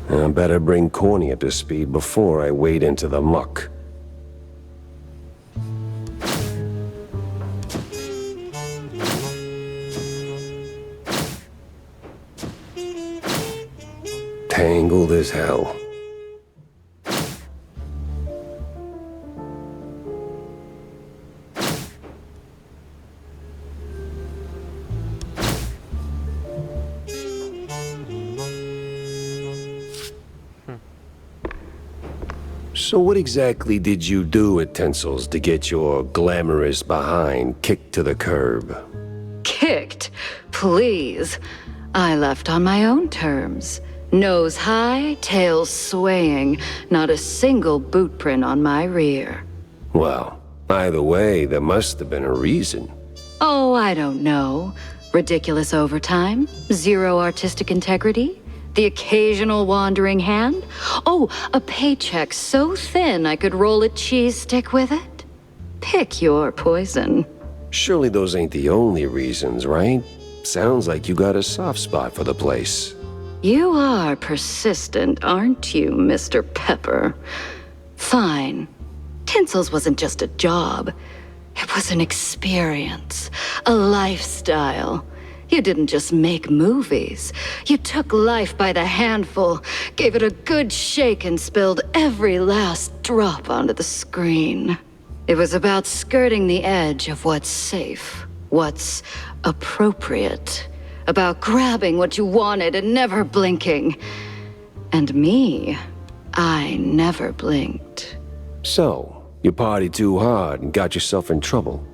I better bring Corny up to speed before I wade into the muck. Tangled as hell. So what exactly did you do at Tensel's to get your glamorous behind kicked to the curb? Kicked? Please. I left on my own terms. Nose high, tail swaying, not a single boot print on my rear. Well, either way, there must have been a reason. Oh, I don't know. Ridiculous overtime? Zero artistic integrity? The occasional wandering hand? Oh, a paycheck so thin I could roll a cheese stick with it? Pick your poison. Surely those ain't the only reasons, right? Sounds like you got a soft spot for the place. You are persistent, aren't you, Mr. Pepper? Fine. Tinsel's wasn't just a job. It was an experience, a lifestyle. You didn't just make movies. You took life by the handful, gave it a good shake, and spilled every last drop onto the screen. It was about skirting the edge of what's safe, what's appropriate, about grabbing what you wanted and never blinking. And me, I never blinked. So, you partied too hard and got yourself in trouble.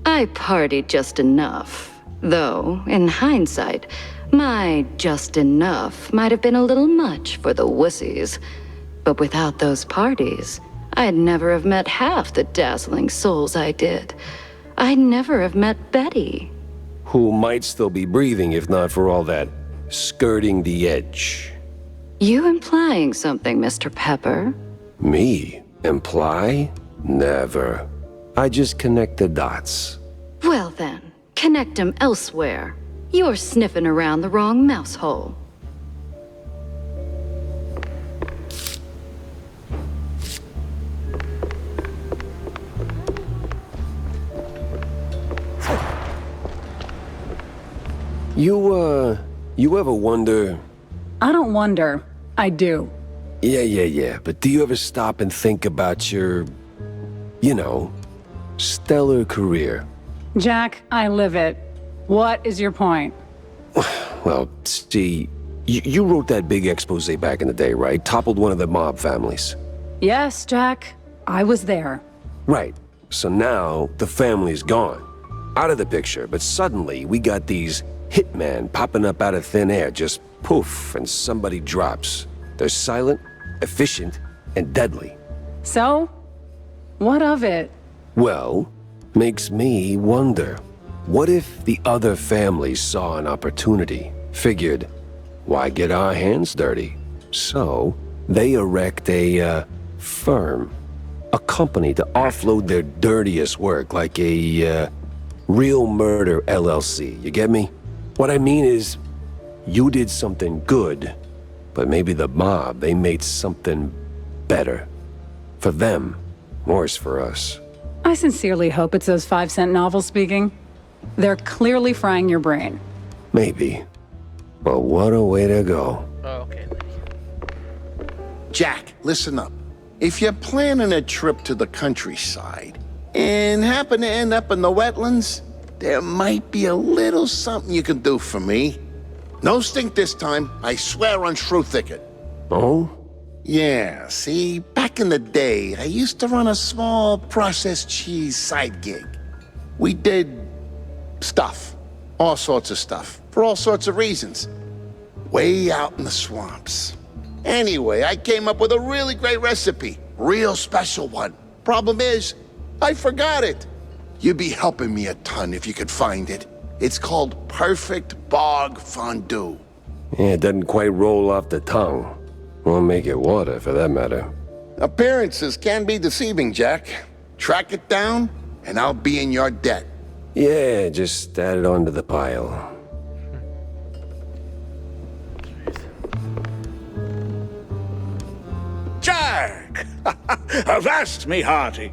I partied just enough. Though, in hindsight, my just enough might have been a little much for the wussies. But without those parties, I'd never have met half the dazzling souls I did. I'd never have met Betty. Who might still be breathing if not for all that skirting the edge. You implying something, Mr. Pepper? Me? Imply? Never. I just connect the dots. Well then. Connect them elsewhere. You're sniffing around the wrong mouse hole. You ever wonder... I don't wonder. I do. Yeah, but do you ever stop and think about your, you know, stellar career? Jack, I live it. What is your point? Well, see, you wrote that big expose back in the day, right? Toppled one of the mob families. Yes, Jack. I was there. Right. So now, the family's gone. Out of the picture, but suddenly we got these hitmen popping up out of thin air, just poof, and somebody drops. They're silent, efficient, and deadly. So? What of it? Well, makes me wonder. What if the other families saw an opportunity, figured, why get our hands dirty? So, they erect a, firm. A company to offload their dirtiest work, like a, Real Murder LLC, you get me? What I mean is, you did something good, but maybe the mob, they made something better. For them, worse for us. I sincerely hope it's those 5-cent novels speaking. They're clearly frying your brain. Maybe. But what a way to go. Oh, okay. Jack, listen up. If you're planning a trip to the countryside and happen to end up in the wetlands, there might be a little something you can do for me. No stink this time, I swear on Shrew Thicket. Oh? Yeah, see, back in the day, I used to run a small processed cheese side gig. We did stuff, all sorts of stuff, for all sorts of reasons. Way out in the swamps. Anyway, I came up with a really great recipe, real special one. Problem is, I forgot it. You'd be helping me a ton if you could find it. It's called Perfect Bog Fondue. Yeah, it doesn't quite roll off the tongue. Won't make it water, for that matter. Appearances can be deceiving, Jack. Track it down, and I'll be in your debt. Yeah, just add it onto the pile. Jack! Avast me hearty.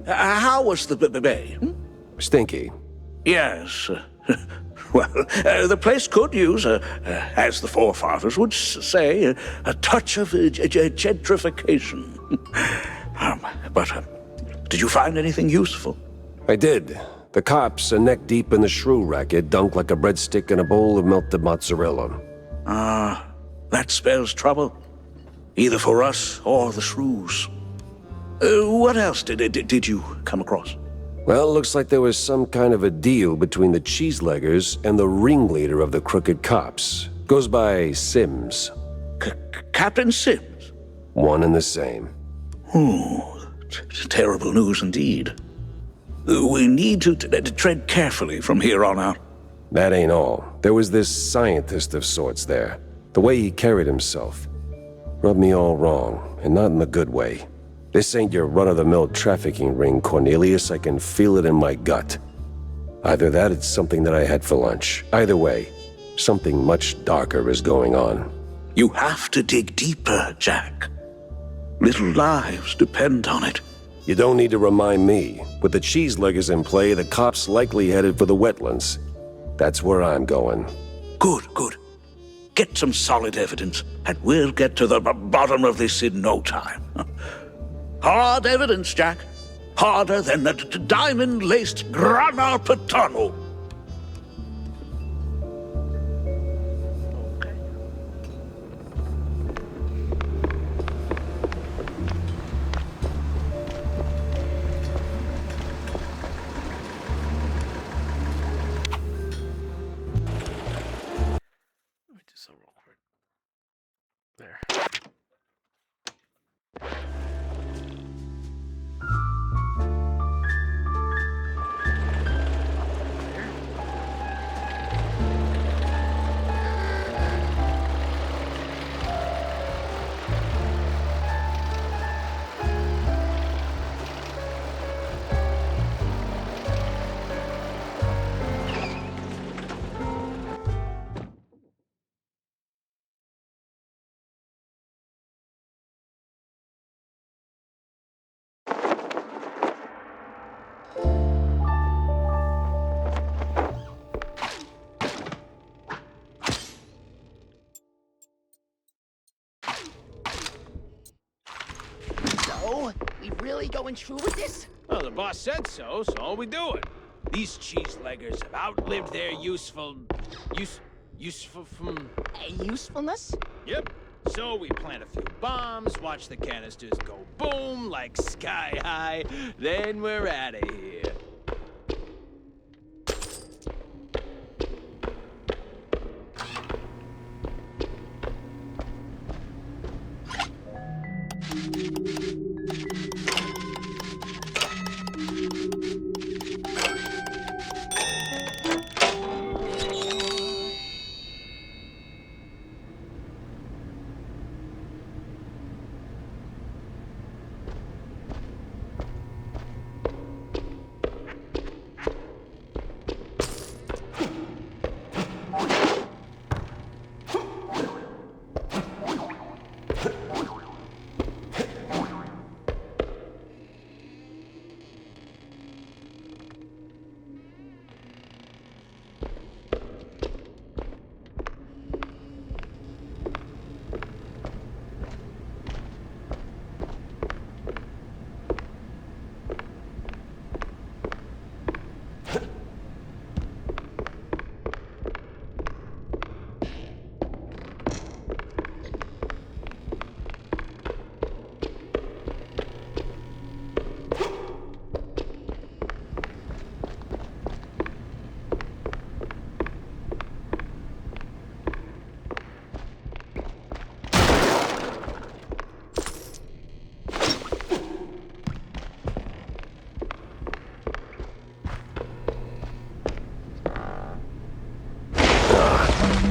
How was the bay? Stinky. Yes. Well, the place could use, as the forefathers would say, a touch of gentrification. But did you find anything useful? I did. The cops are neck deep in the shrew racket, dunked like a breadstick in a bowl of melted mozzarella. That spells trouble. Either for us or the shrews. What else did you come across? Well, looks like there was some kind of a deal between the cheeseleggers and the ringleader of the crooked cops. Goes by Sims. Captain Sims? One and the same. Terrible news indeed. We need to tread carefully from here on out. That ain't all. There was this scientist of sorts there. The way he carried himself rubbed me all wrong, and not in the good way. This ain't your run-of-the-mill trafficking ring, Cornelius. I can feel it in my gut. Either that, it's something that I had for lunch. Either way, something much darker is going on. You have to dig deeper, Jack. Little lives depend on it. You don't need to remind me. With the cheeseleggers in play, the cops likely headed for the wetlands. That's where I'm going. Good. Get some solid evidence, and we'll get to the bottom of this in no time. Hard evidence, Jack. Harder than the diamond-laced Grana Patano. We really going through with this? Well, the boss said so we do it. These cheeseleggers have outlived their usefulness? Yep. So we plant a few bombs, watch the canisters go boom like sky high, then we're out of here.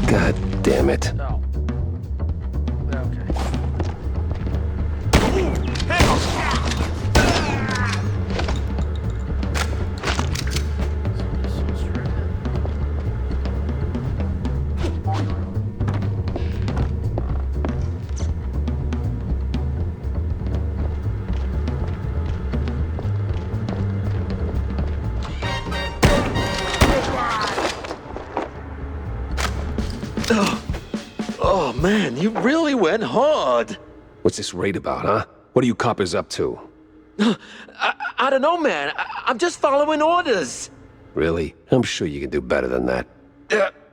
God damn it. Oh. Okay. Oh man, you really went hard. What's this raid about, huh? What are you coppers up to? I don't know, man. I'm just following orders. Really? I'm sure you can do better than that.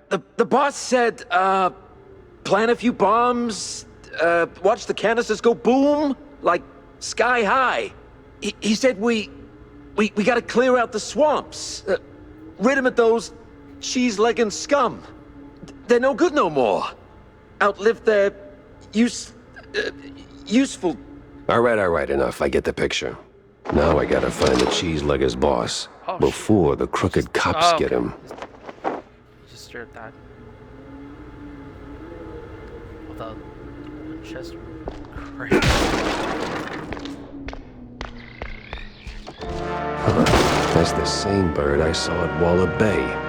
The boss said, plant a few bombs, watch the canisters go boom, like sky high. He said we gotta clear out the swamps. Rid 'em of those cheese-legging scum. They're no good no more. Outlive their useful. All right, enough. I get the picture. Now I gotta find the cheese-legger's boss before the crooked cops get him. Just straight up that. Without chest. Great. That's the same bird I saw at Waller Bay.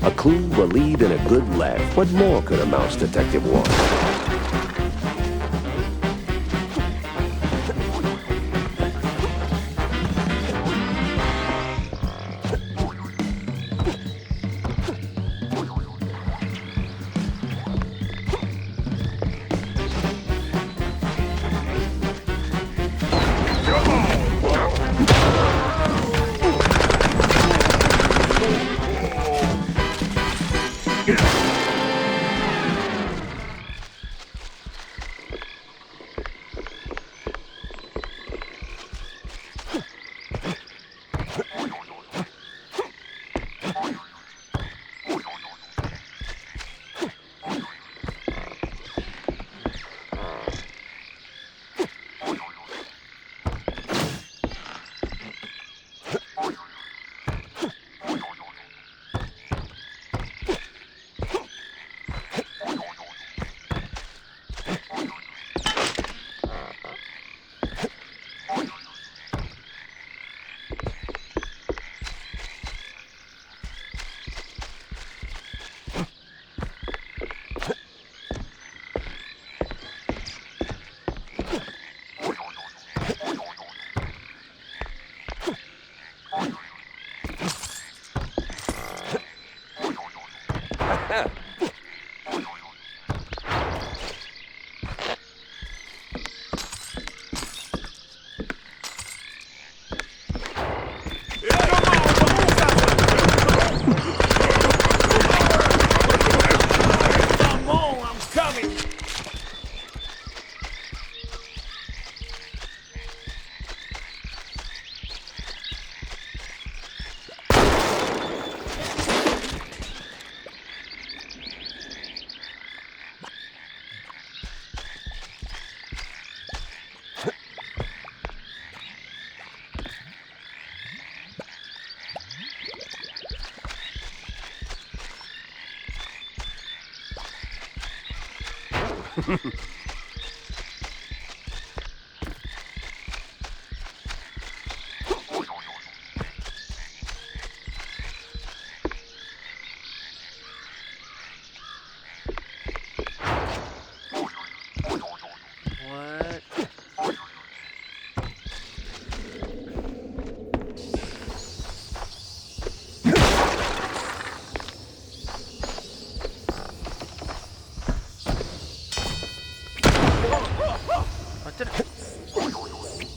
A clue, a lead, and a good laugh. What more could a mouse detective want?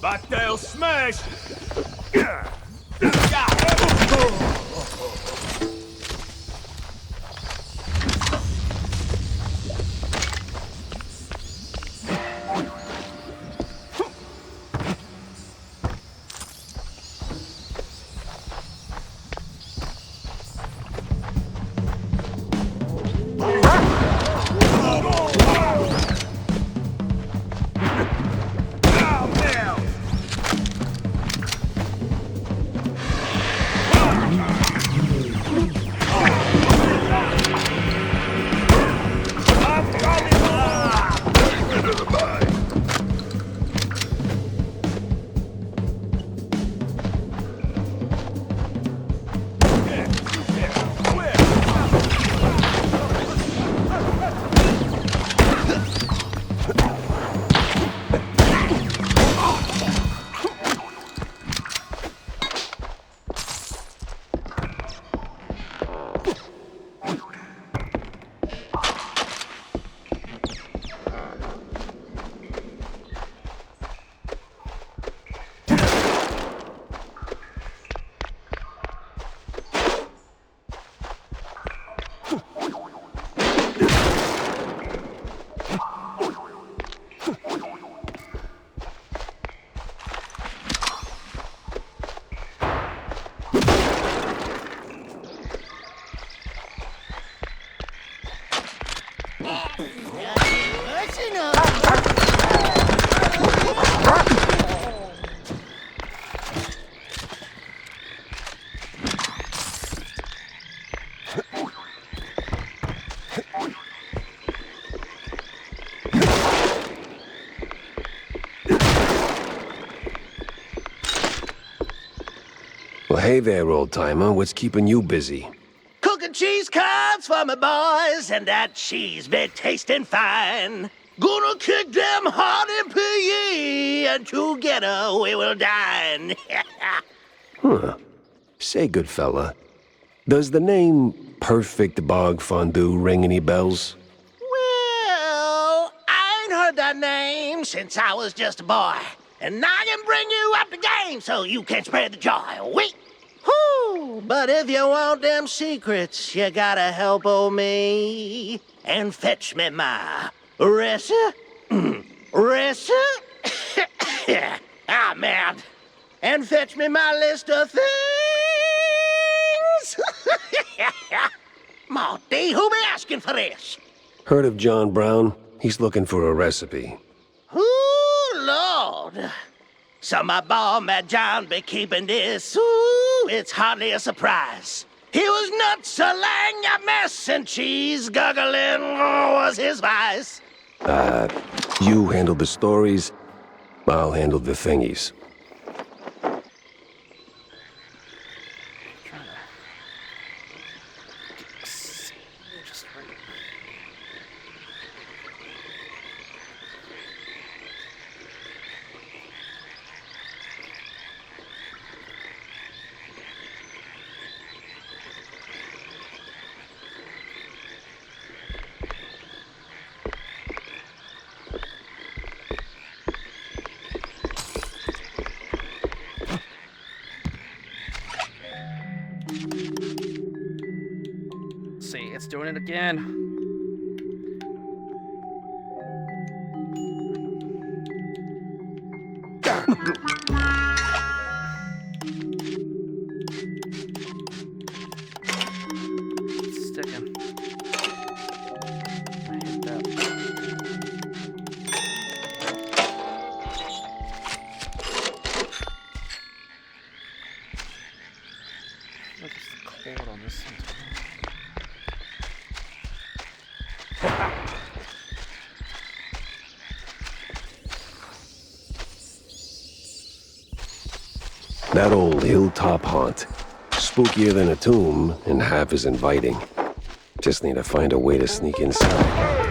Backtail smash! Well, hey there, old-timer. What's keeping you busy? Cooking cheese curds for my boys, and that cheese be tasting fine. Gonna kick them hard in PE, and together we will dine. Huh. Say, good fella, does the name Perfect Bog Fondue ring any bells? Well, I ain't heard that name since I was just a boy. And I can bring you up the game so you can spread the joy. Wait! Whoo! But if you want them secrets, you gotta help old me and fetch me my recipe. Ah, man. And fetch me my list of things. Marty, who be asking for this? Heard of John Brown? He's looking for a recipe. Ooh, Lord. So my boy, Mad John, be keeping this. Ooh, it's hardly a surprise. He was nuts, a lang a mess, and cheese guggling was his vice. You handle the stories, I'll handle the thingies. See, it's doing it again. It's sticking. I hate that. Look, it's the cord on this thing. That old hilltop haunt. Spookier than a tomb and half as inviting. Just need to find a way to sneak inside.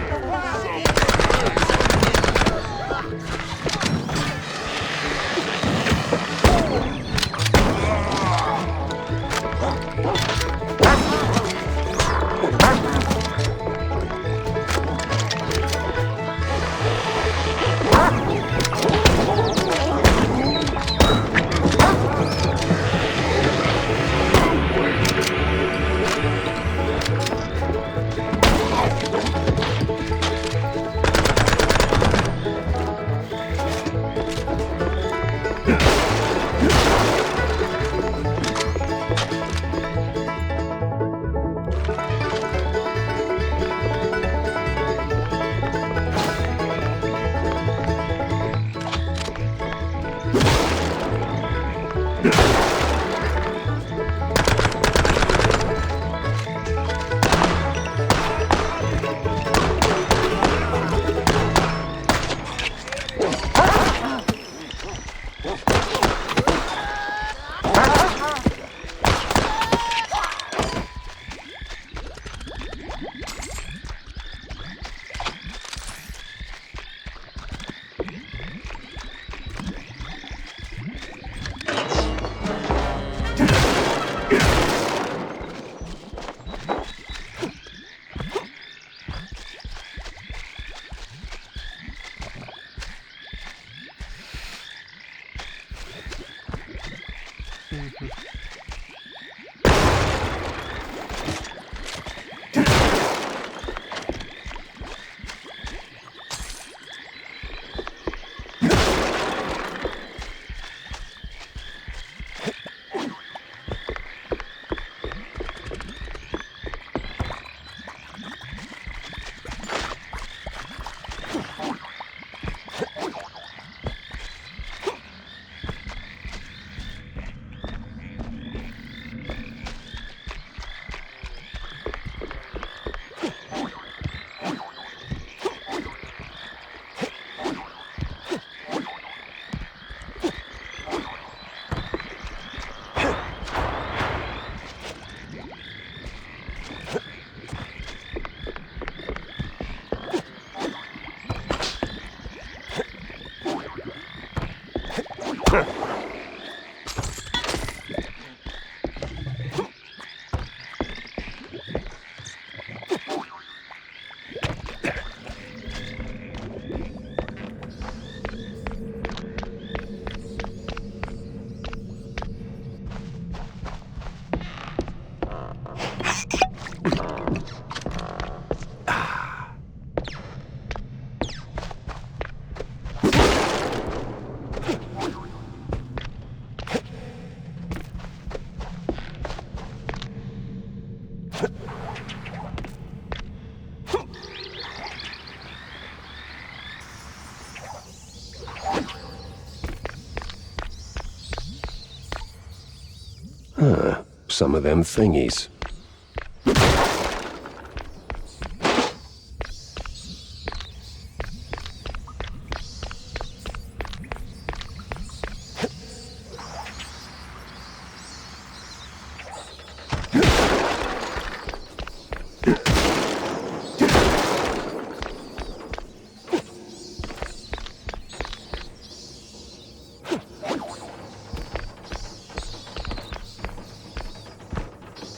Some of them thingies.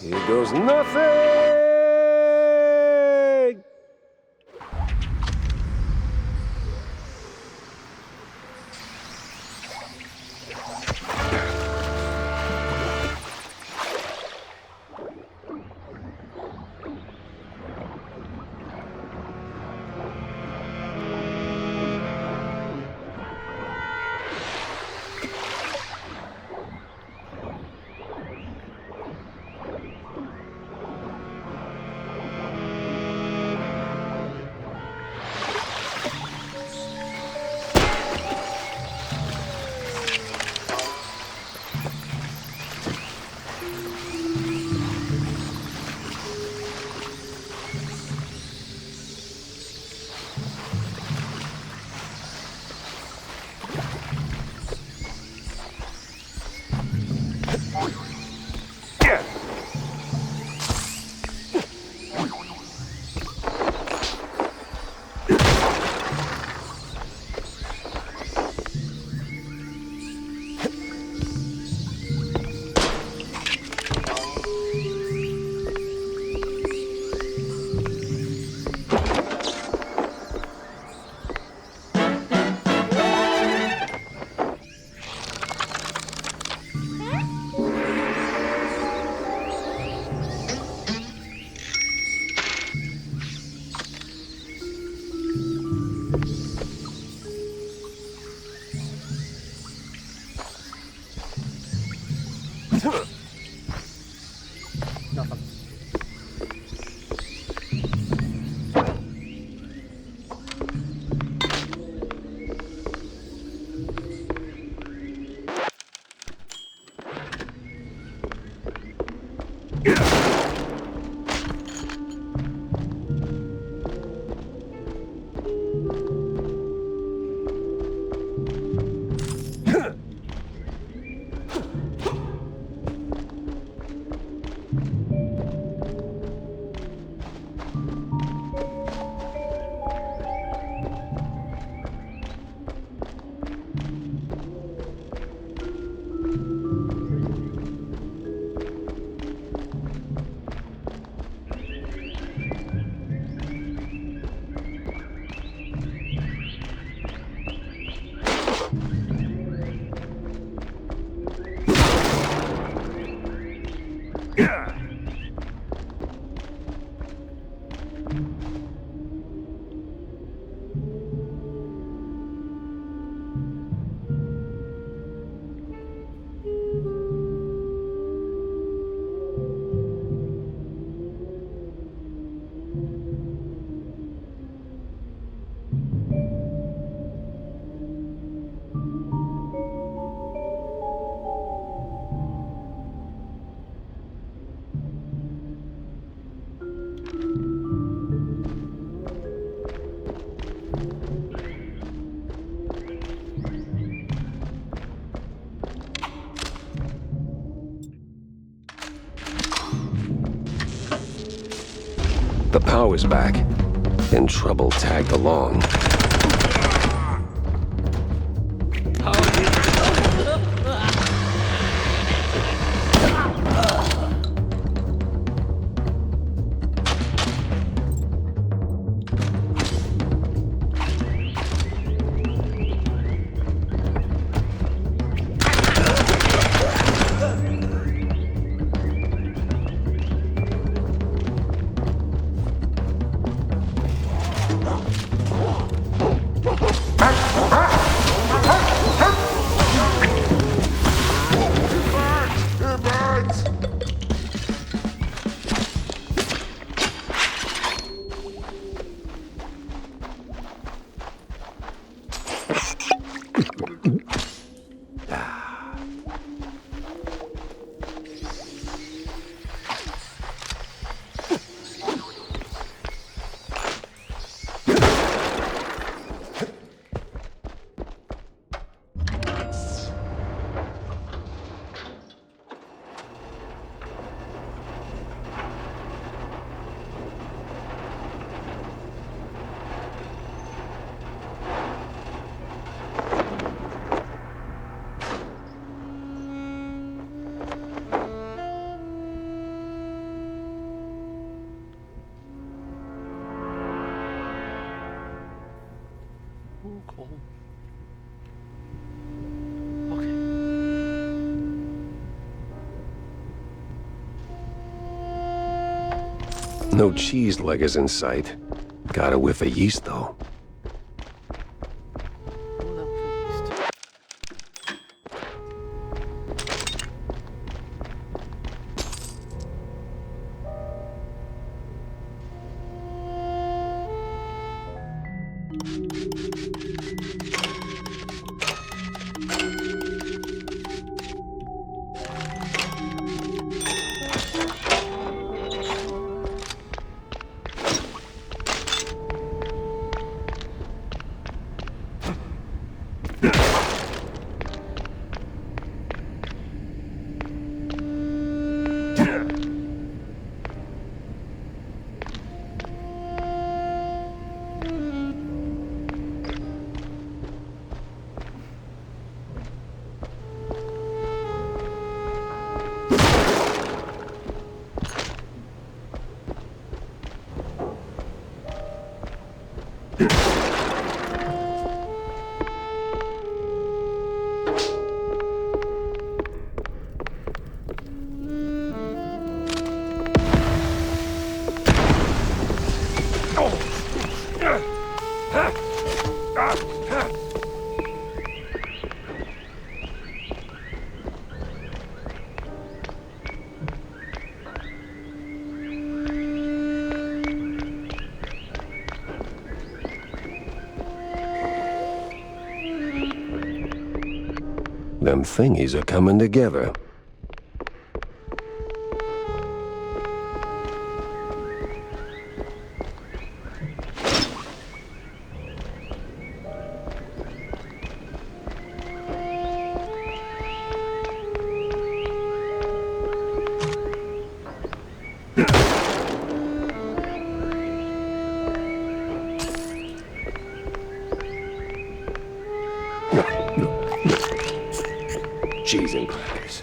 Here goes nothing! The power's back, and trouble tagged along. Ooh, cool. Okay. No cheese leggers in sight. Got a whiff of yeast, though. Ooh, that was a beast. Them thingies are coming together. Cheese and crackers.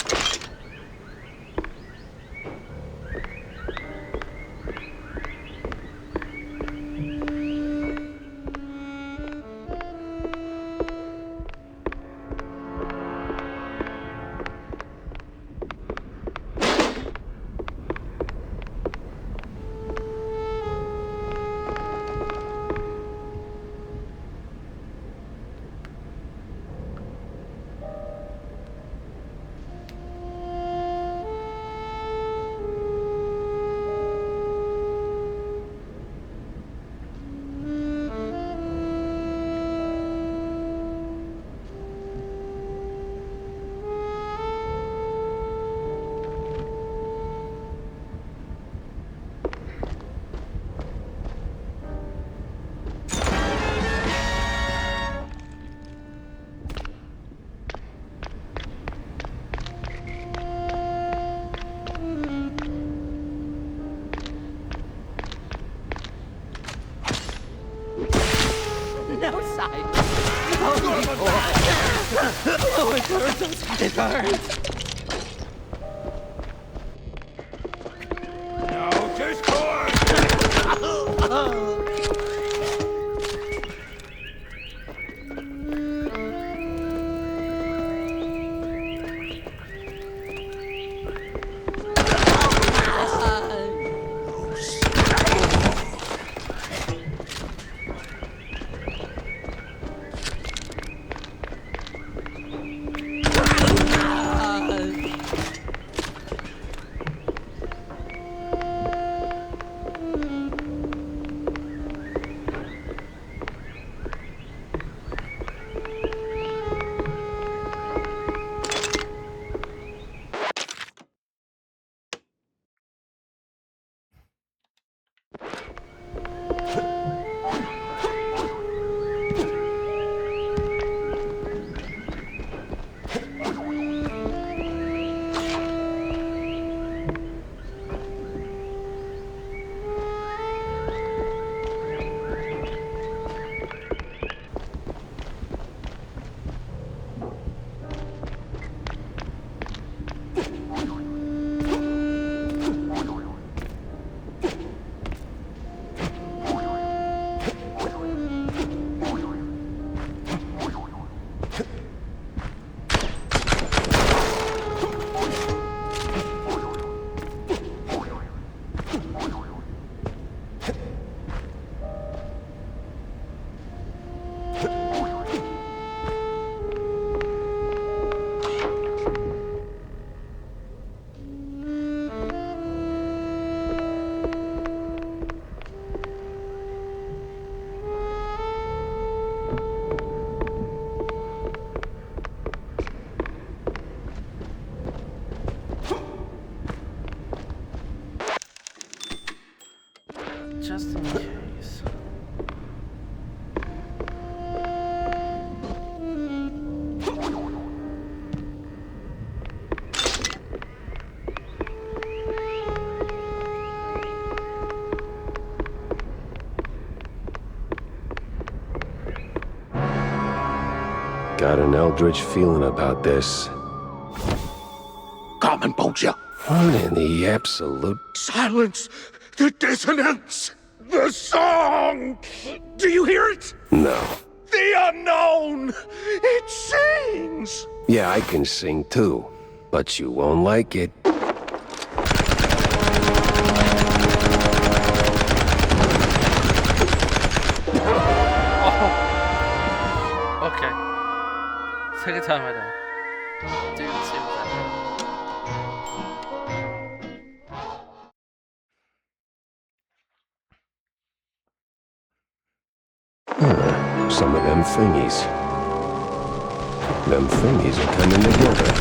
It burns. No discord! Just in case. Got an eldritch feeling about this. Carmen Poacher. What in the absolute... Silence! The dissonance! The song! Do you hear it? No. The unknown! It sings! Yeah, I can sing too, but you won't like it. Okay. Take your time right now. Didn't see what that Some of them thingies. Them thingies are coming together.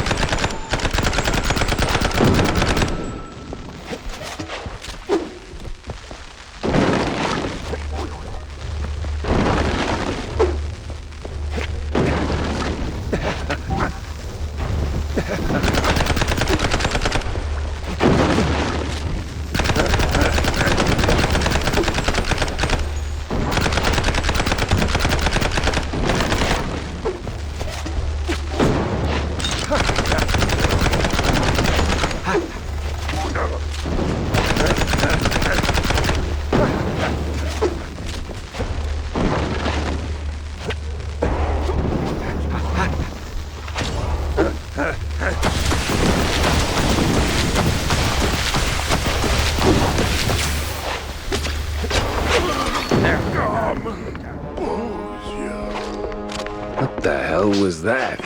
What the hell was that?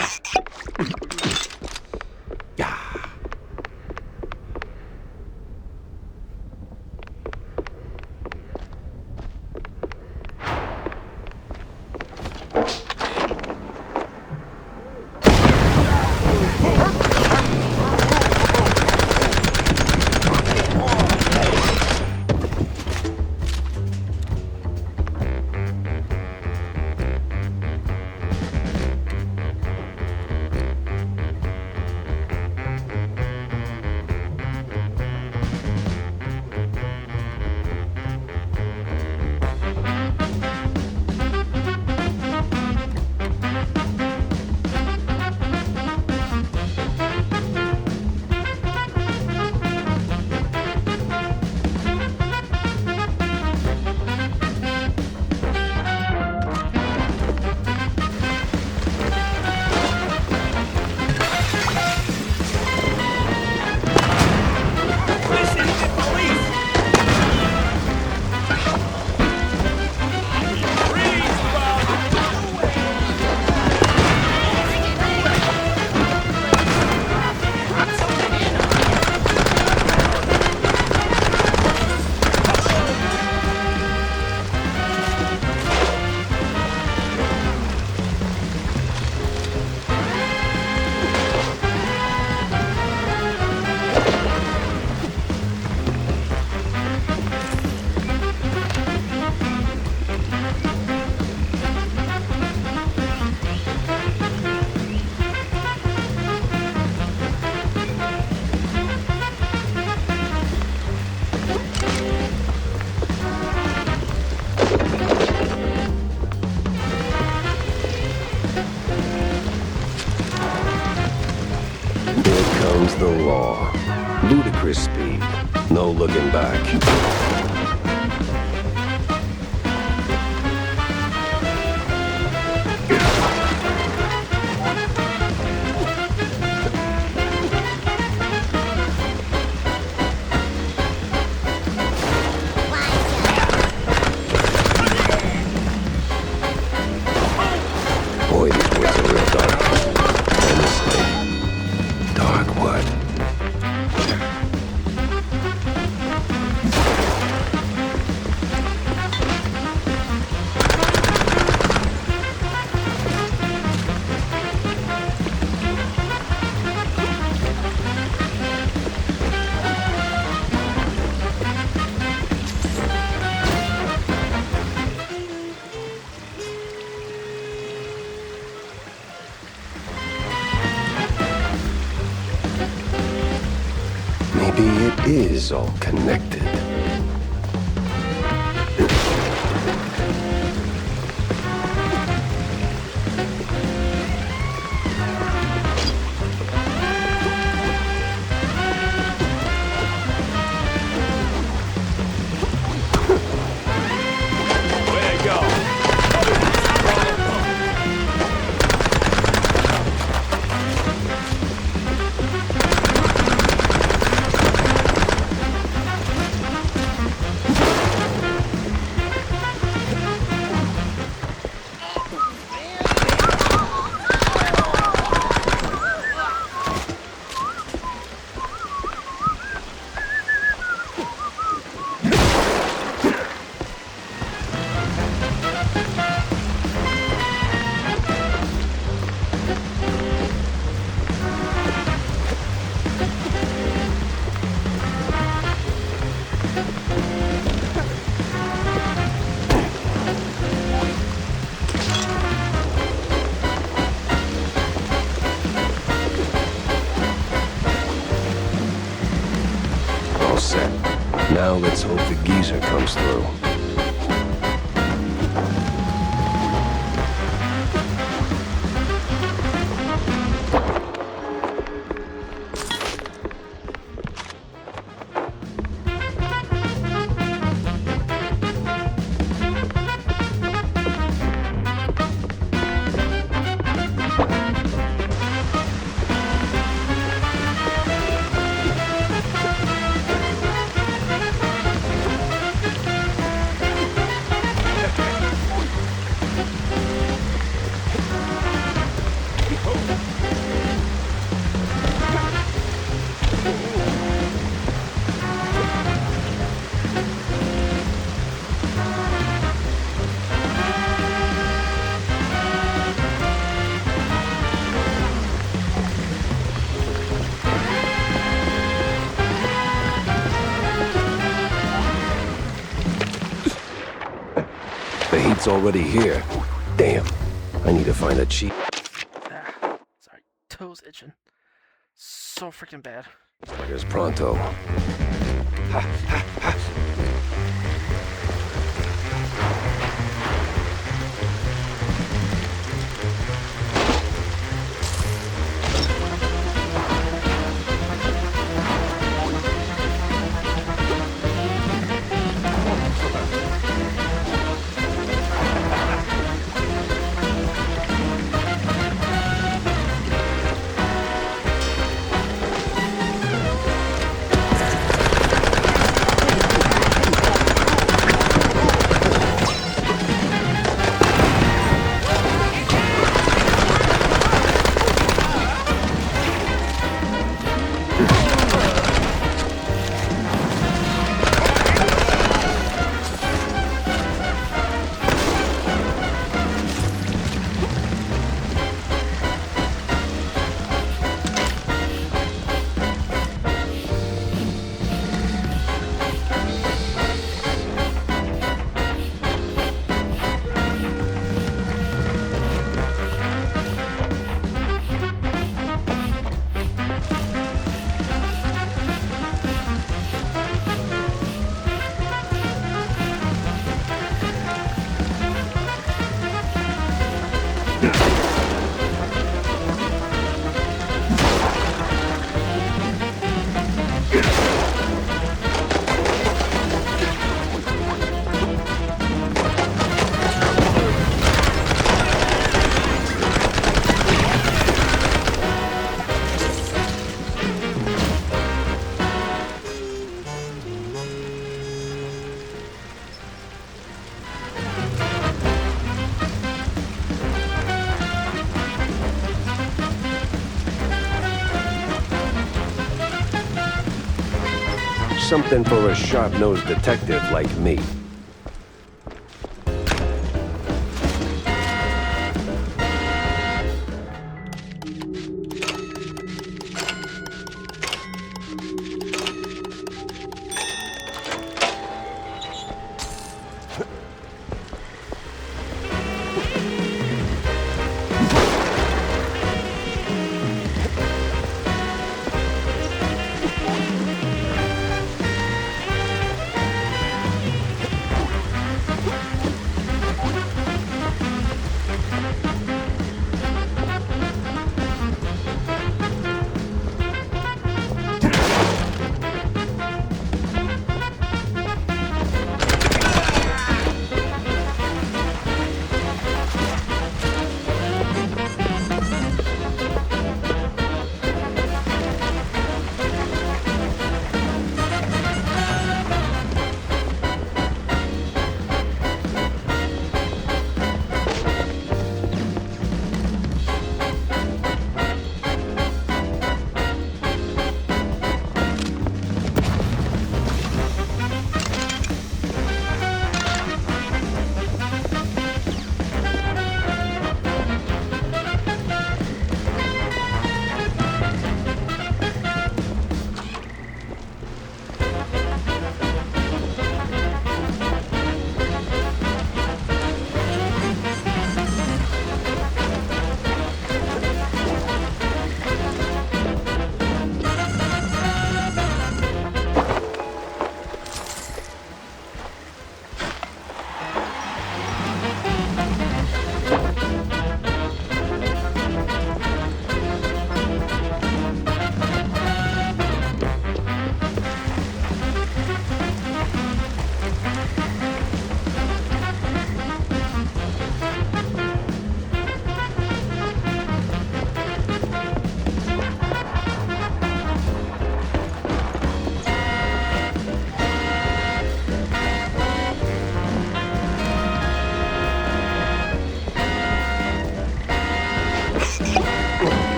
back. Boy, these woods are real dark. Honestly. Dark wood. Maybe it is all connected. All set. Now let's hope the geezer comes through. The heat's already here. Damn. I need to find a cheap... Sorry, toes itching. So freaking bad. Here's Pronto. something for a sharp-nosed detective like me.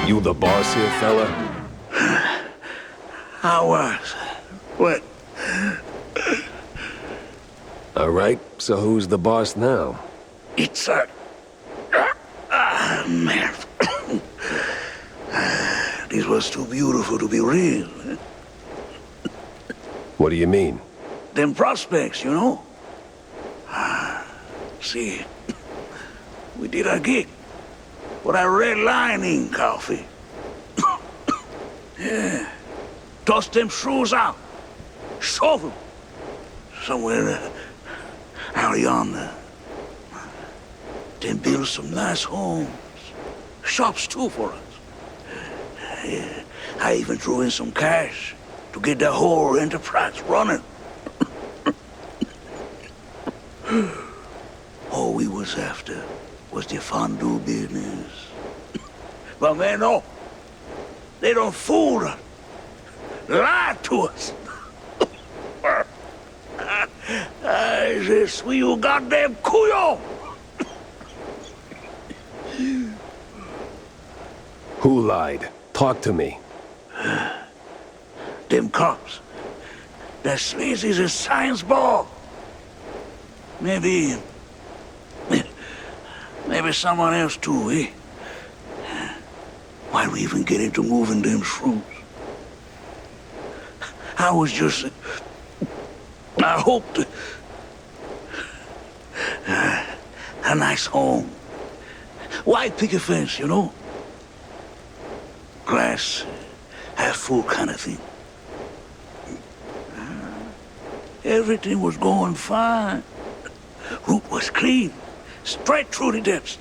You the boss here, fella? I was. What? All right, so who's the boss now? It's a... man. This was too beautiful to be real. What do you mean? Them prospects, you know? See, we did a gig for that red lining coffee. Yeah. Toss them shrews out. Shove them. Somewhere out yonder. Then build some nice homes. Shops too for us. Yeah. I even threw in some cash to get the whole enterprise running. All we was after was the fondue business. But man, no. They don't fool us. Lie to us. Je suis un goddamn couillon. Who lied? Talk to me. Them cops. That sleazy's a science ball. Maybe someone else too, eh? Why'd we even get into moving them shrews? I was just... I hoped... a nice home. White picket fence, you know? Glass, half full kind of thing. Everything was going fine. Route was clean, straight through the depths.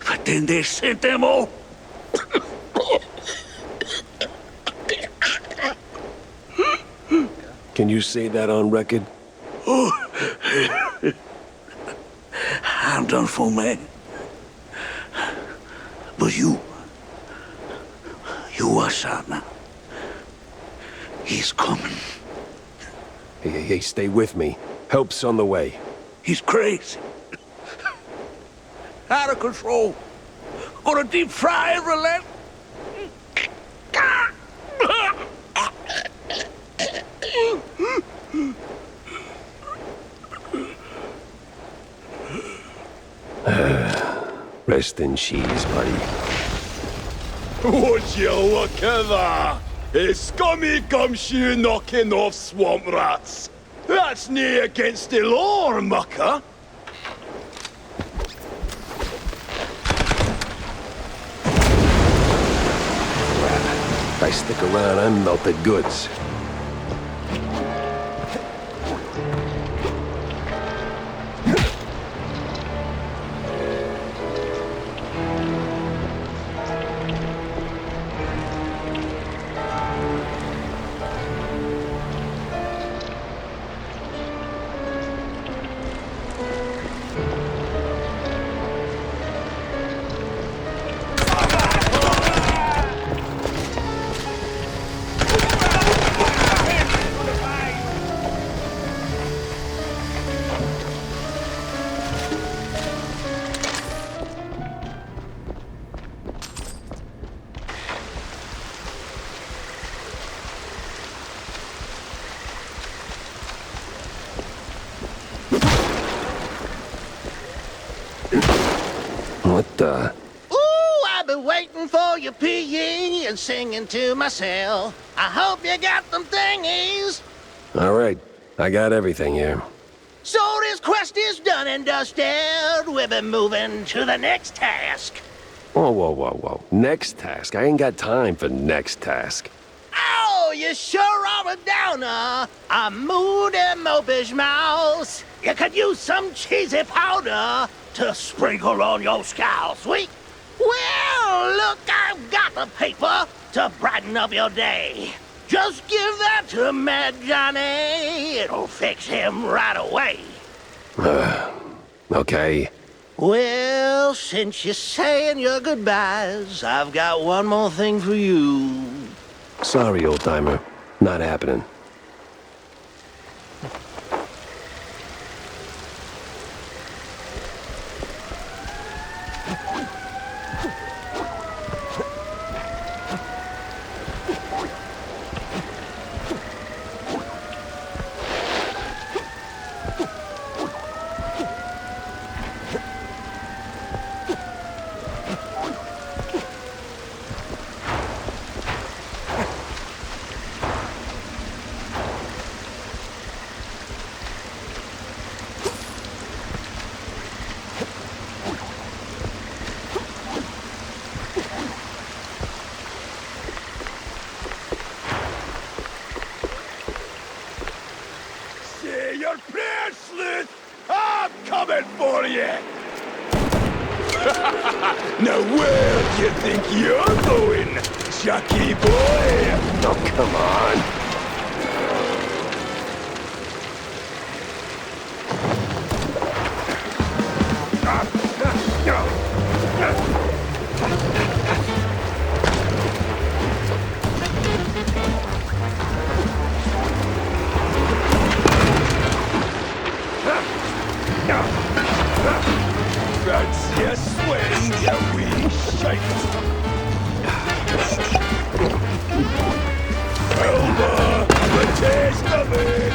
But then they sent them all. Can you say that on record? Oh, wonderful man. But you are Sana. He's coming. Hey, stay with me. Help's on the way. He's crazy. Out of control. Gonna deep fry and relent. Rest in cheese, buddy. Would you look at that? A scummy gumshoe knocking off swamp rats. That's nae against the law, mucker. If I stick around, I'm melted goods. What the? Ooh, I've been waiting for your PE and singing to myself. I hope you got them thingies. All right, I got everything here. So this quest is done and dusted. We've been moving to the next task. Whoa. Next task? I ain't got time for next task. Oh, you sure are a downer. A moody, mopish mouse. You could use some cheesy powder to sprinkle on your skull, sweet. Well, look, I've got the paper to brighten up your day. Just give that to Mad Johnny. It'll fix him right away. Okay. Well, since you're saying your goodbyes, I've got one more thing for you. Sorry, old-timer. Not happening. Say your prayers, Sleuth! I'm coming for you! Now where do you think you're going, Chucky boy? Oh, come on. Fancy a swing, you wee shite! Elba, the taste of it!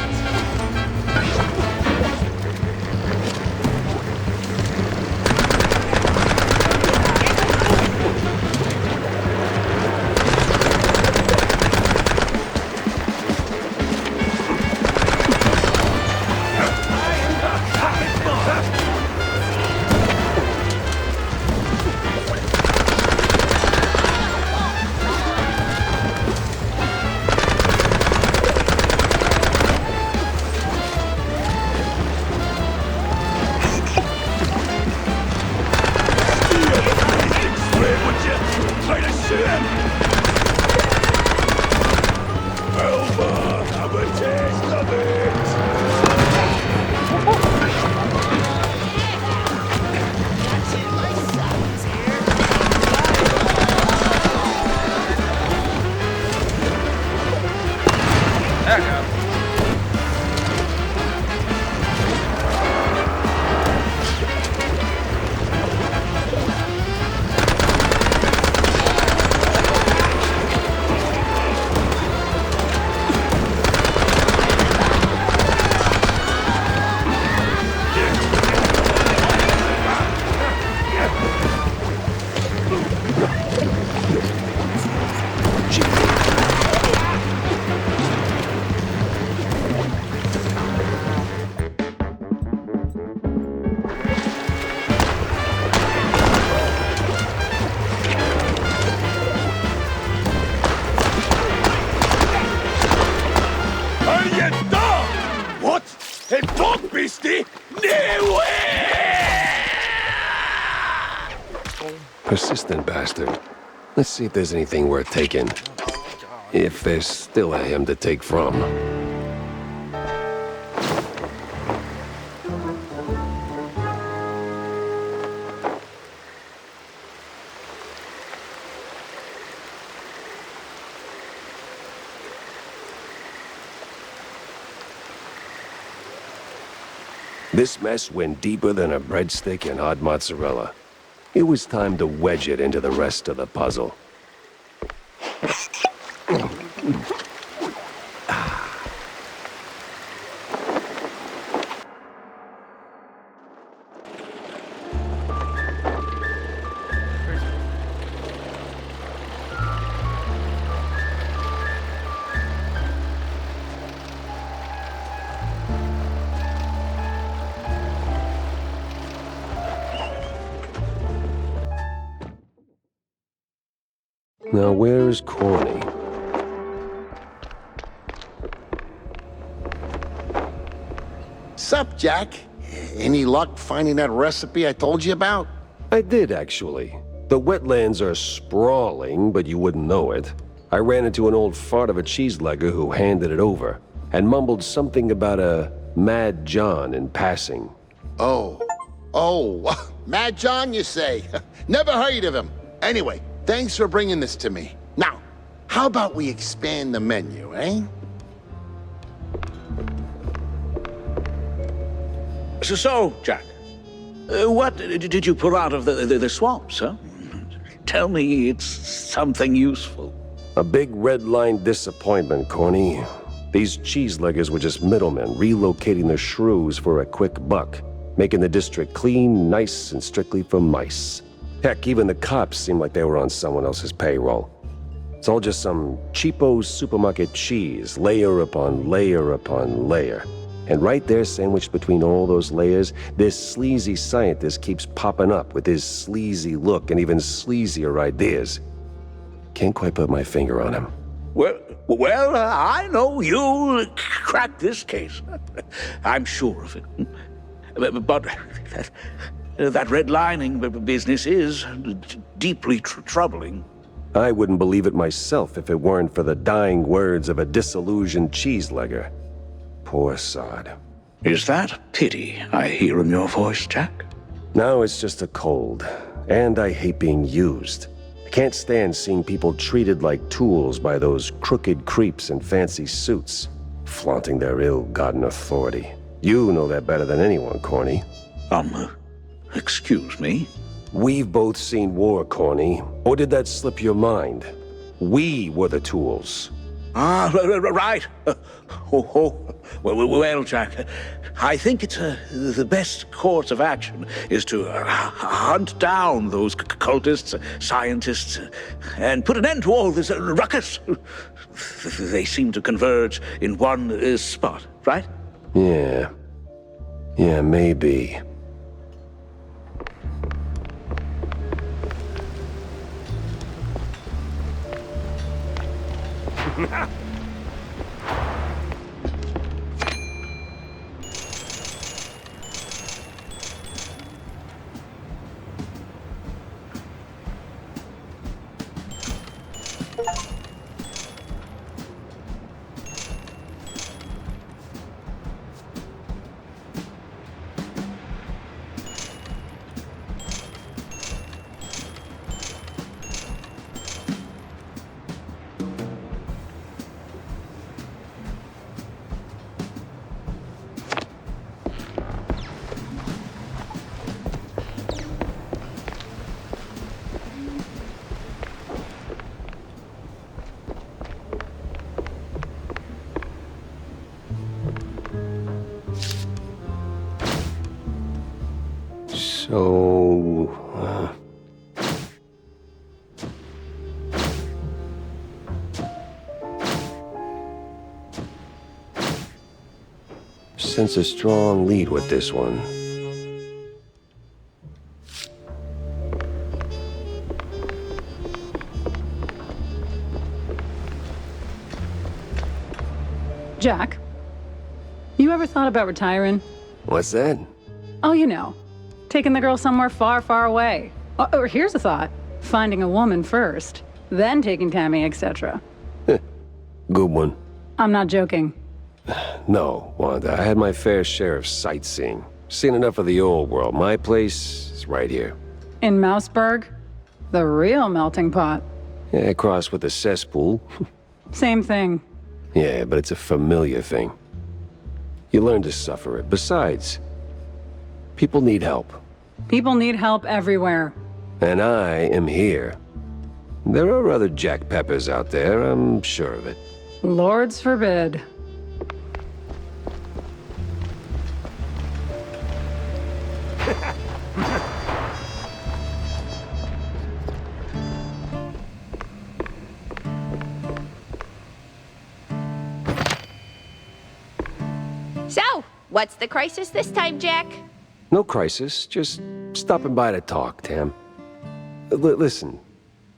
Persistent bastard. Let's see if there's anything worth taking. If there's still a him to take from. This mess went deeper than a breadstick and hot mozzarella. It was time to wedge it into the rest of the puzzle. Now, where's Corny? Sup, Jack? Any luck finding that recipe I told you about? I did, actually. The wetlands are sprawling, but you wouldn't know it. I ran into an old fart of a cheeselegger who handed it over, and mumbled something about a Mad John in passing. Oh, Mad John, you say? Never heard of him. Anyway, thanks for bringing this to me. Now, how about we expand the menu, eh? So, Jack, what did you pull out of the swamps, huh? Tell me it's something useful. A big red line disappointment, Corny. These cheeseleggers were just middlemen relocating their shrews for a quick buck, making the district clean, nice, and strictly for mice. Heck, even the cops seemed like they were on someone else's payroll. It's all just some cheapo supermarket cheese, layer upon layer upon layer. And right there, sandwiched between all those layers, this sleazy scientist keeps popping up with his sleazy look and even sleazier ideas. Can't quite put my finger on him. Well, I know you'll crack this case. I'm sure of it. But that redlining business is deeply troubling. I wouldn't believe it myself if it weren't for the dying words of a disillusioned cheeselegger. Poor sod. Is that pity I hear in your voice, Jack? Now it's just a cold, and I hate being used. I can't stand seeing people treated like tools by those crooked creeps in fancy suits, flaunting their ill-gotten authority. You know that better than anyone, Corny. Excuse me? We've both seen war, Corny. Or did that slip your mind? We were the tools. Right. Well, Jack, I think it's the best course of action is to hunt down those cultists, scientists, and put an end to all this ruckus. They seem to converge in one spot, right? Yeah, maybe. Sense a strong lead with this one. Jack, you ever thought about retiring? What's that? Oh, you know, taking the girl somewhere far, far away. Or here's a thought. Finding a woman first, then taking Tammy, etc. Good one. I'm not joking. No, Wanda, I had my fair share of sightseeing. Seen enough of the old world. My place is right here. In Mouseburg? The real melting pot. Yeah, crossed with the cesspool. Same thing. Yeah, but it's a familiar thing. You learn to suffer it. Besides, people need help. People need help everywhere. And I am here. There are other Jack Peppers out there, I'm sure of it. Lords forbid. So, what's the crisis this time, Jack? No crisis, just stopping by to talk, Tam. Listen.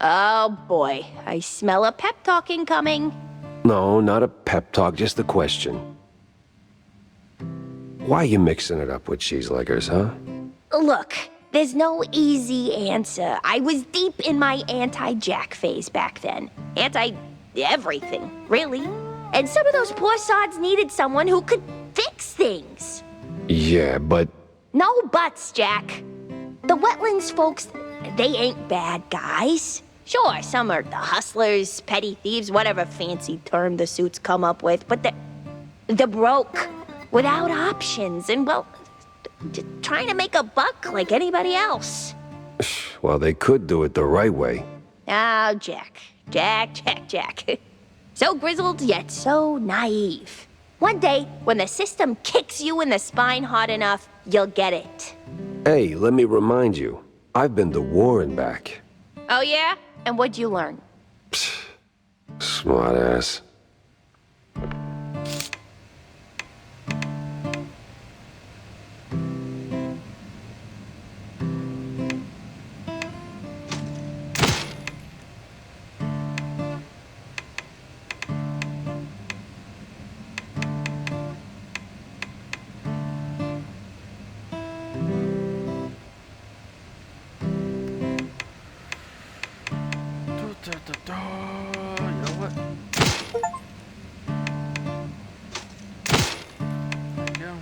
Oh boy, I smell a pep talk incoming. No, not a pep talk, just a question. Why you mixing it up with cheeseleggers, huh? Look, there's no easy answer. I was deep in my anti-Jack phase back then. Anti-everything, really. And some of those poor sods needed someone who could fix things. Yeah, but... No buts, Jack. The Wetlands folks, they ain't bad guys. Sure, some are the hustlers, petty thieves, whatever fancy term the suits come up with, but they're broke, without options, and, well, just trying to make a buck like anybody else. Well, they could do it the right way. Oh, Jack. So grizzled, yet so naive. One day, when the system kicks you in the spine hard enough, you'll get it. Hey, let me remind you, I've been to war and back. Oh, yeah? And what'd you learn? Smart ass. You know what? There you go.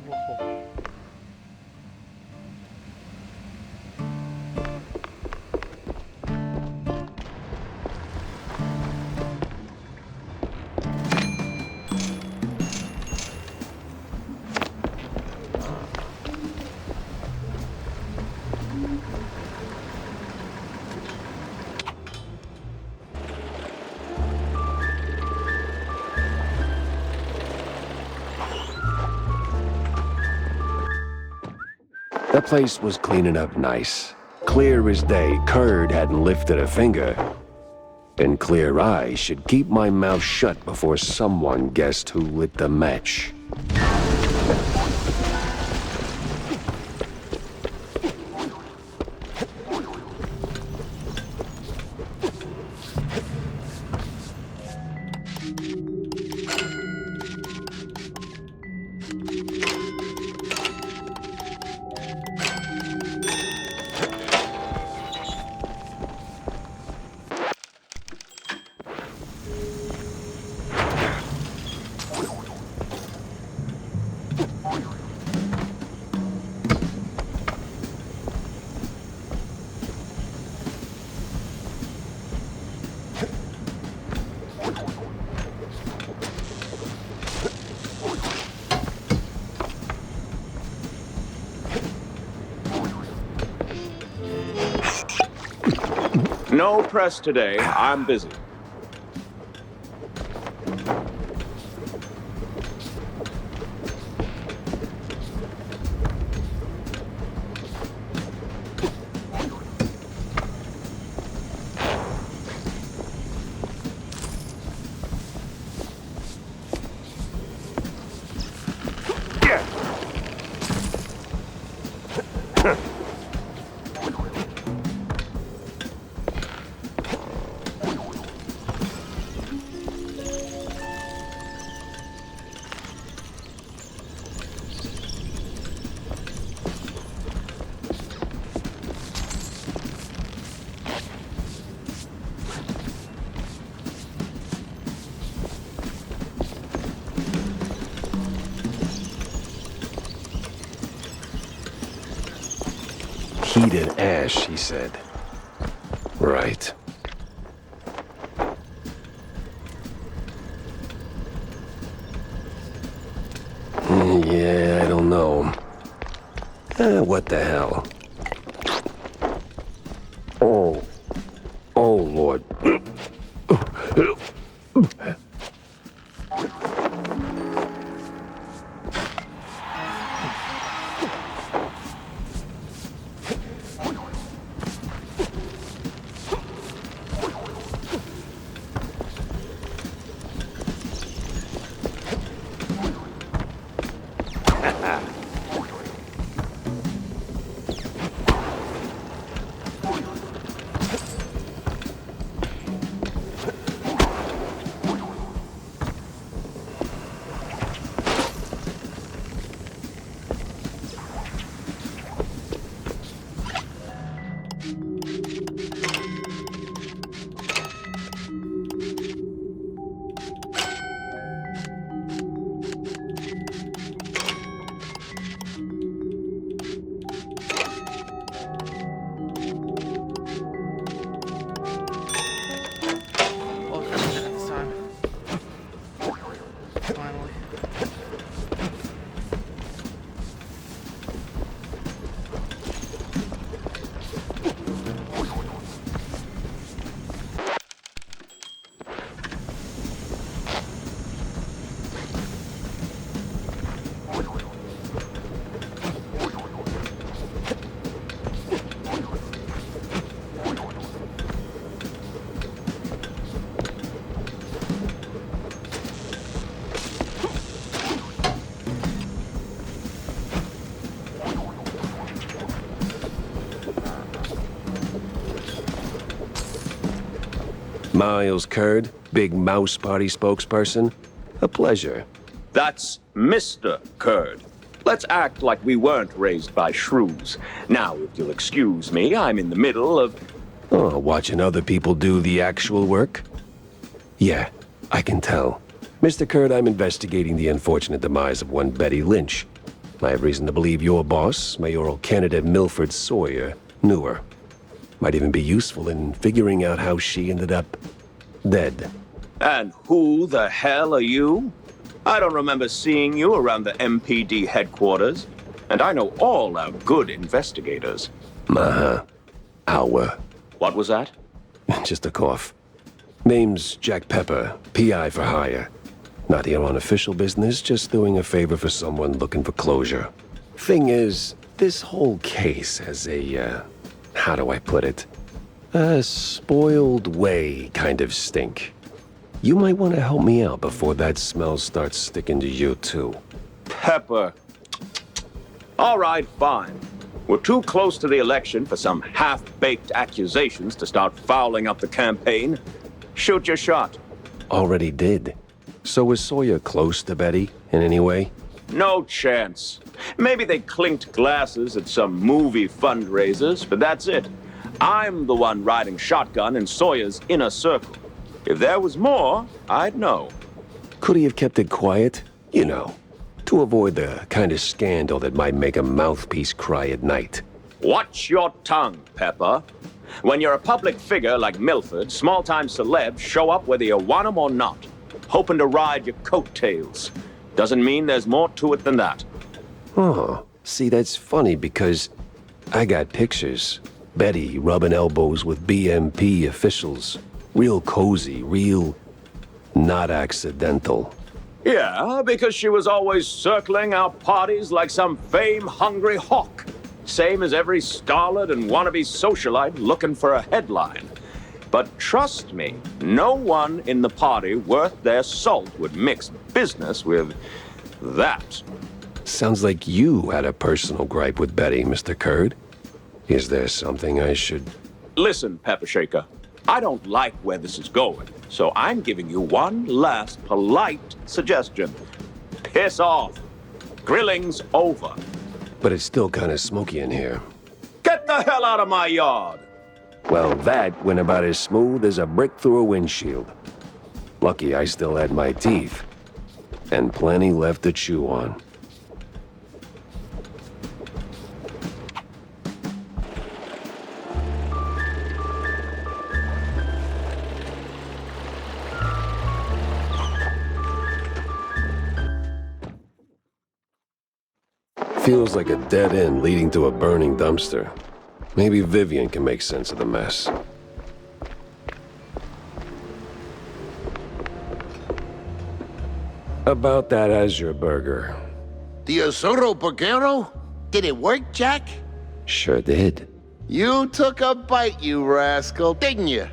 Whoa. That place was cleaning up nice. Clear as day, Curd hadn't lifted a finger. And clear eyes should keep my mouth shut before someone guessed who lit the match. No press today. I'm busy. Heat and ash, he said. Right. Yeah, I don't know. What the hell? Oh. Oh, Lord. Oh, I did it this time. Finally. Miles Curd, Big Mouse Party spokesperson. A pleasure. That's Mr. Curd. Let's act like we weren't raised by shrews. Now, if you'll excuse me, I'm in the middle of... Oh, watching other people do the actual work? Yeah, I can tell. Mr. Curd, I'm investigating the unfortunate demise of one Betty Lynch. I have reason to believe your boss, mayoral candidate Milford Sawyer, knew her. Might even be useful in figuring out how she ended up dead. And who the hell are you? I don't remember seeing you around the MPD headquarters. And I know all our good investigators. Our. What was that? Just a cough. Name's Jack Pepper, PI for hire. Not here on official business, just doing a favor for someone looking for closure. Thing is, this whole case has a, how do I put it? A spoiled way kind of stink. You might want to help me out before that smell starts sticking to you too. Pepper. All right, fine. We're too close to the election for some half-baked accusations to start fouling up the campaign. Shoot your shot. Already did. So was Sawyer close to Betty in any way? No chance. Maybe they clinked glasses at some movie fundraisers, but that's it. I'm the one riding shotgun in Sawyer's inner circle. If there was more, I'd know. Could he have kept it quiet? You know, to avoid the kind of scandal that might make a mouthpiece cry at night. Watch your tongue, Pepper. When you're a public figure like Milford, small-time celebs show up whether you want them or not, hoping to ride your coattails. Doesn't mean there's more to it than that. Oh, see, that's funny because I got pictures. Betty rubbing elbows with BMP officials. Real cozy, real not accidental. Yeah, because she was always circling our parties like some fame-hungry hawk. Same as every starlet and wannabe socialite looking for a headline. But trust me, no one in the party worth their salt would mix business with that. Sounds like you had a personal gripe with Betty, Mr. Curd. Is there something I should... Listen, Pepper Shaker, I don't like where this is going, so I'm giving you one last polite suggestion. Piss off. Grilling's over. But it's still kind of smoky in here. Get the hell out of my yard! Well, that went about as smooth as a brick through a windshield. Lucky I still had my teeth. And plenty left to chew on. feels like a dead end leading to a burning dumpster. Maybe Vivian can make sense of the mess. About that Azure burger. The Azuro Burgero? Did it work, Jack? Sure did. You took a bite, you rascal, didn't you?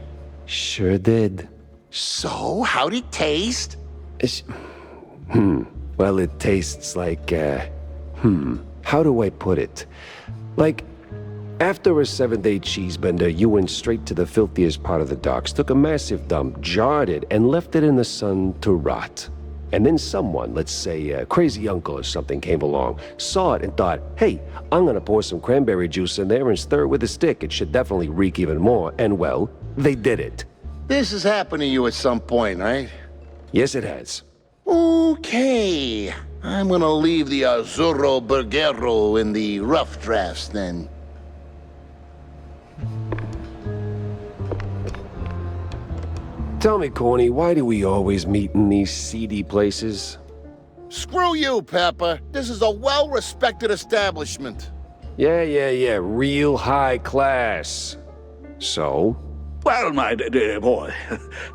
Sure did. So, how'd it taste? Well, it tastes like, how do I put it? Like, after a 7-day cheese bender, you went straight to the filthiest part of the docks, took a massive dump, jarred it, and left it in the sun to rot. And then someone, let's say a crazy uncle or something, came along, saw it and thought, hey, I'm gonna pour some cranberry juice in there and stir it with a stick. It should definitely reek even more. And well, they did it. This has happened to you at some point, right? Yes, it has. Okay. I'm gonna leave the Azuro Burgero in the rough drafts then. Tell me, Corny, why do we always meet in these seedy places? Screw you, Pepper. This is a well-respected establishment. Yeah, real high class. So? Well, my dear boy,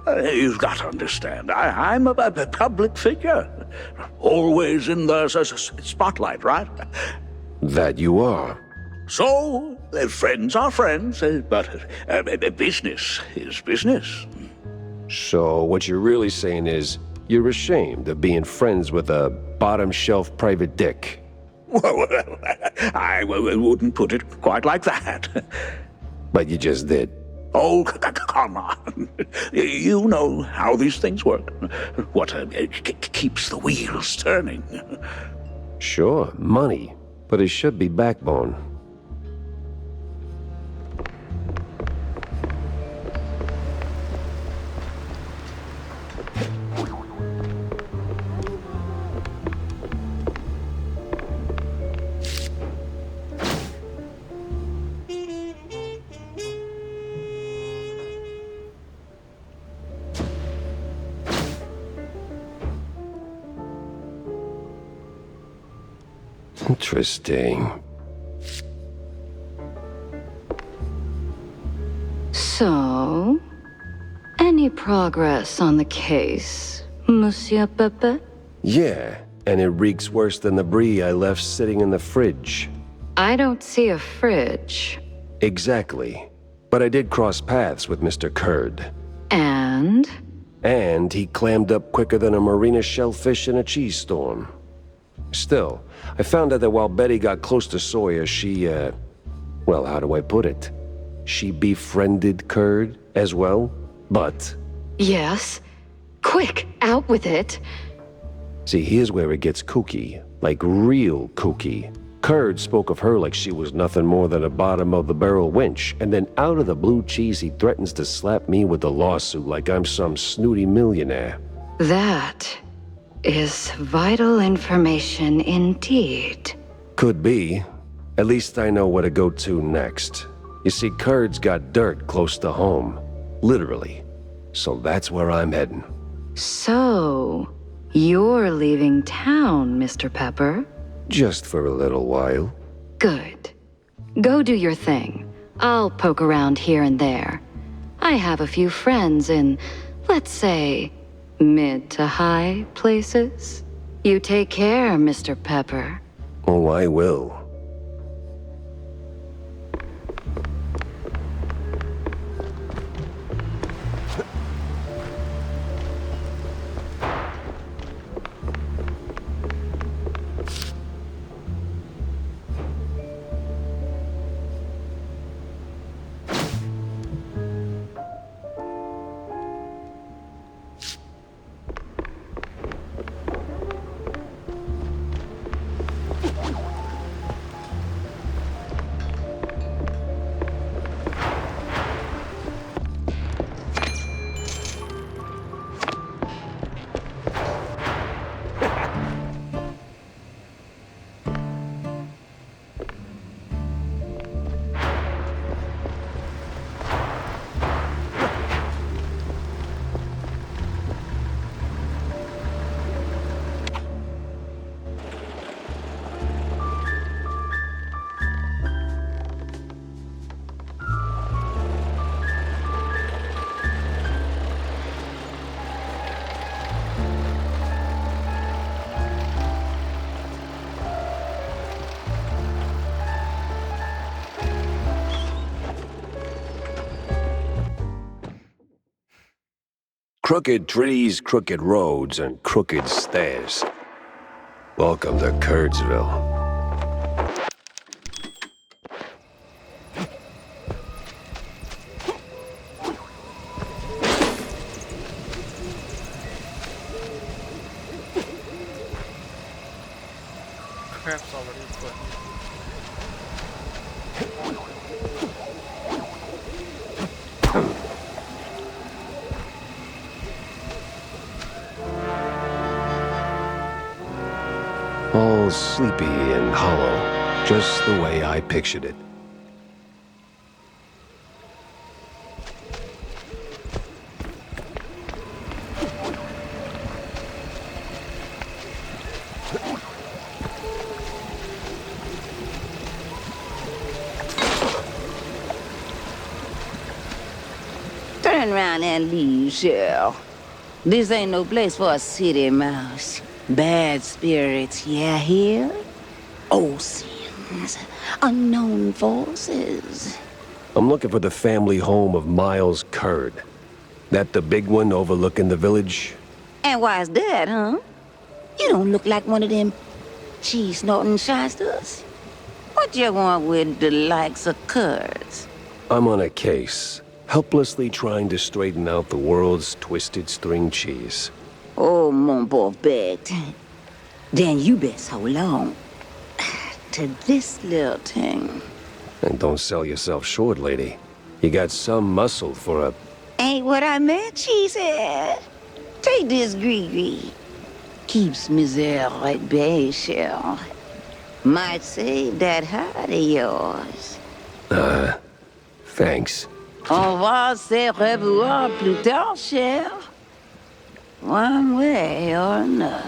you've got to understand, I'm a public figure. Always in the spotlight, right? That you are. So, friends are friends, but business is business. So what you're really saying is, you're ashamed of being friends with a bottom-shelf private dick. Well, I wouldn't put it quite like that. But you just did. Oh, come on. You know how these things work. What keeps the wheels turning. Sure, money. But it should be backbone. Interesting. So, any progress on the case, Monsieur Pepe? Yeah, and it reeks worse than the brie I left sitting in the fridge. I don't see a fridge. Exactly. But I did cross paths with Mr. Kurd. And? And he clammed up quicker than a marina shellfish in a cheese storm. Still, I found out that while Betty got close to Sawyer, she, well, how do I put it? She befriended Kurd as well, but... Yes. Quick, out with it. See, here's where it gets kooky. Like real kooky. Kurd spoke of her like she was nothing more than a bottom-of-the-barrel wench, and then out of the blue cheese he threatens to slap me with a lawsuit like I'm some snooty millionaire. That is vital information indeed. Could be. At least I know where to go to next. You see, Kurd's got dirt close to home. Literally. So that's where I'm heading. So, you're leaving town, Mr. Pepper? Just for a little while. Good. Go do your thing. I'll poke around here and there. I have a few friends in, let's say, mid to high places. You take care, Mr. Pepper. Oh, I will. Crooked trees, crooked roads, and crooked stairs. Welcome to Kurtzville. Crap's already equipped. All sleepy and hollow, just the way I pictured it. Turn around and leave, Cheryl. This ain't no place for a city mouse. Bad spirits, yeah, here? Old sins, unknown forces. I'm looking for the family home of Miles Curd. That the big one overlooking the village? And why's that, huh? You don't look like one of them cheese-snorting shysters. What you want with the likes of Kurds? I'm on a case, helplessly trying to straighten out the world's twisted string cheese. Oh, mon pauvre bête. Then you best hold on to this little thing. And don't sell yourself short, lady. You got some muscle for a... Ain't what I meant, she said. Take this Gree. Keeps misère at bay, Cheryl. Might save that heart of yours. Thanks. On va se revoir plus tard, Cheryl. One way or another.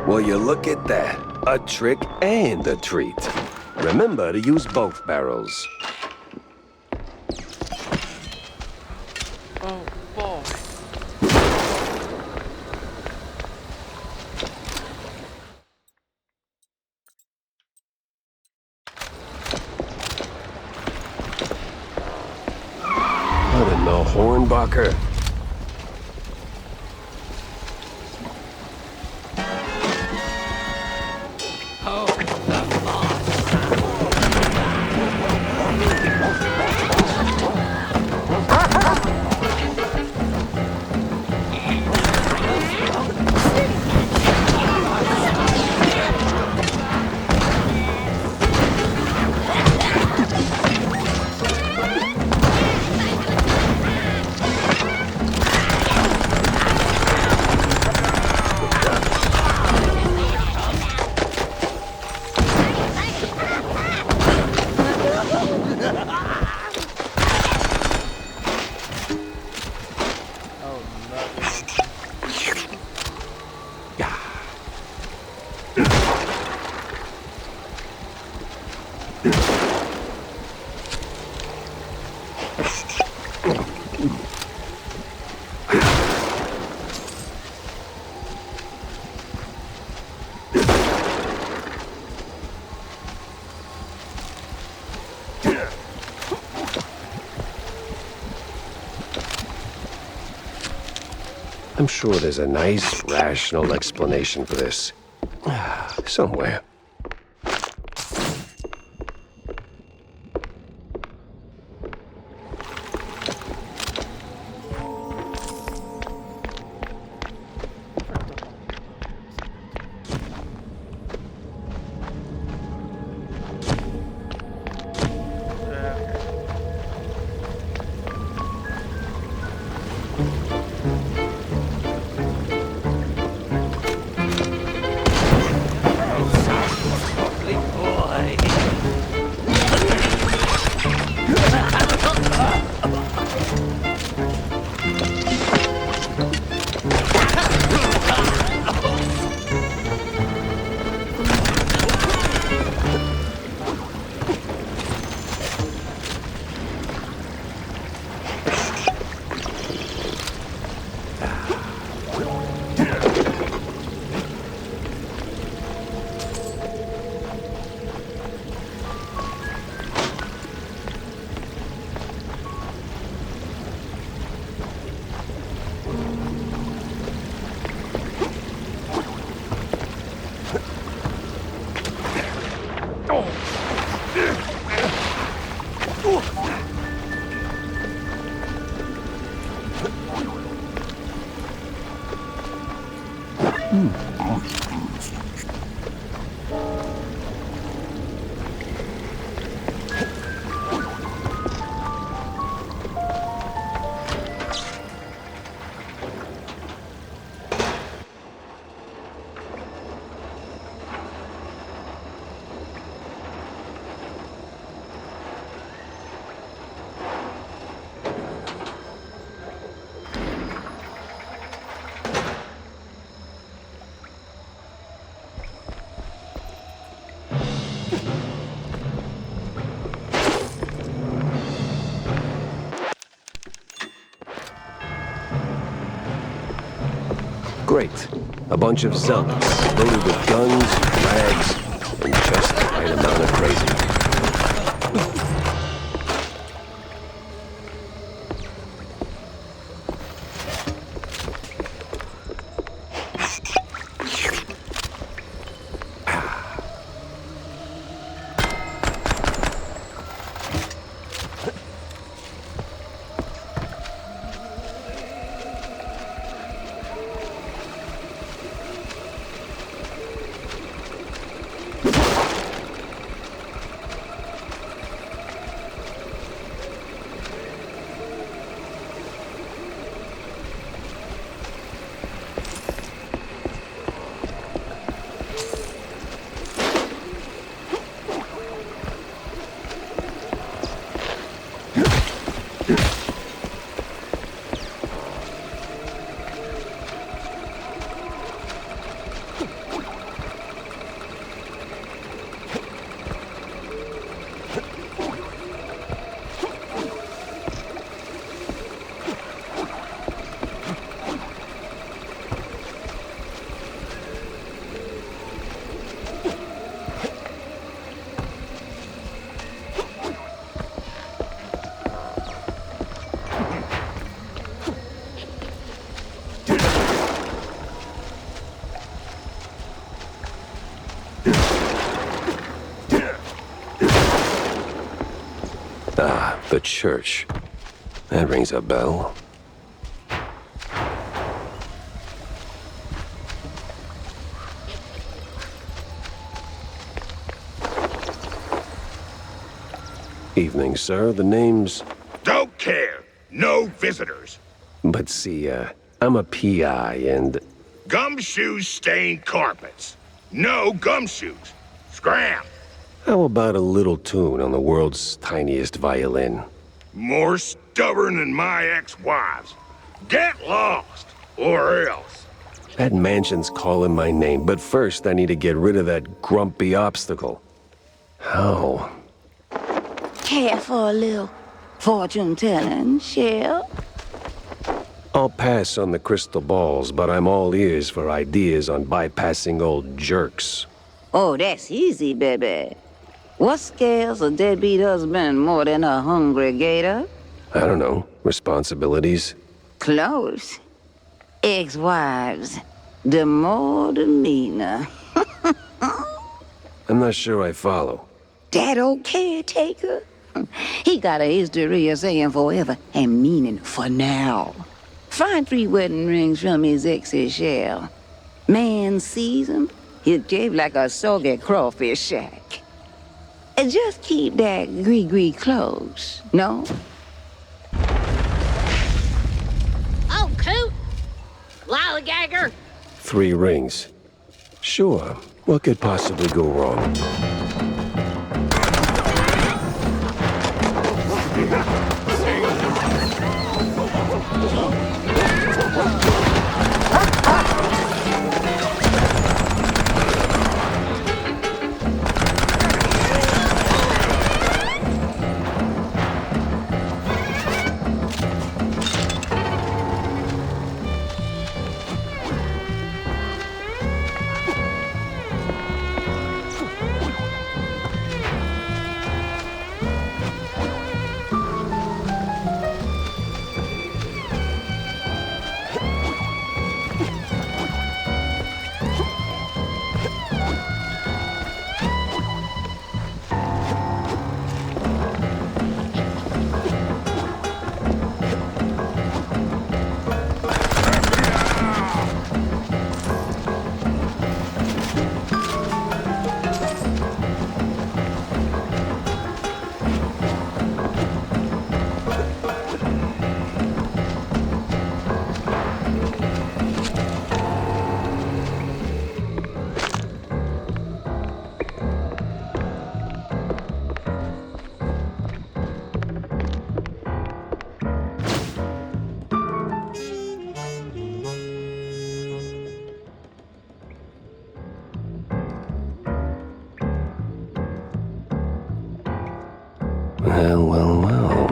Well, you look at that. A trick and a treat. Remember to use both barrels. Oh, boy. What in the Hornbacher? I'm sure there's a nice, rational explanation for this. Somewhere. Great. A bunch of zealots, loaded with guns, rags, and just the right amount of crazy. Ah, the church. That rings a bell. Evening, sir. The name's... Don't care. No visitors. But see, I'm a PI and... Gumshoes stain carpets. No gumshoes. Scram. How about a little tune on the world's tiniest violin? More stubborn than my ex-wives. Get lost, or else. That mansion's calling my name, but first I need to get rid of that grumpy obstacle. How? Care for a little fortune-telling, Shell? I'll pass on the crystal balls, but I'm all ears for ideas on bypassing old jerks. Oh, that's easy, baby. What scales a deadbeat husband more than a hungry gator? I don't know. Responsibilities? Close. ex-wives. The more the meaner. I'm not sure I follow. That old caretaker? He got a history of saying forever and meaning for now. Find 3 wedding rings from his ex's shell. Man sees 'em, he'll chafe like a soggy crawfish shack. And just keep that gree-gree close, no? Oh, coot! Lollygagger! 3 rings. Sure. What could possibly go wrong? Well.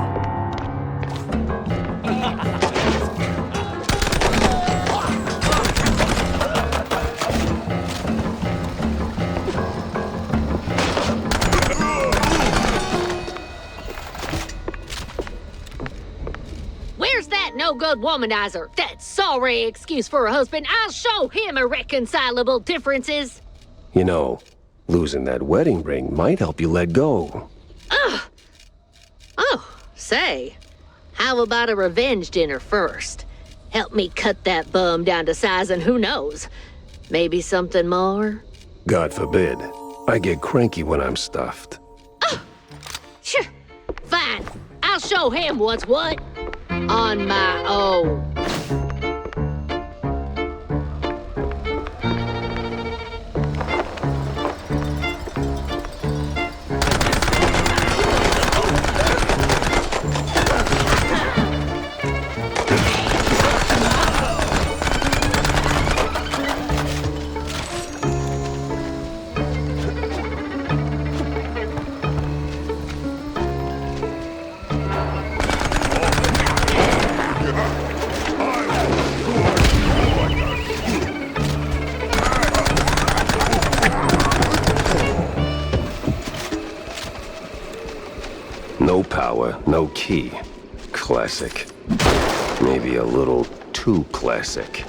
Where's that no-good womanizer? That sorry excuse for a husband. I'll show him irreconcilable differences. You know, losing that wedding ring might help you let go. Ugh. Oh, say, how about a revenge dinner first? Help me cut that bum down to size and who knows, maybe something more? God forbid. I get cranky when I'm stuffed. Sure, fine. I'll show him what's what. On my own. No power, no key. Classic. Maybe a little too classic.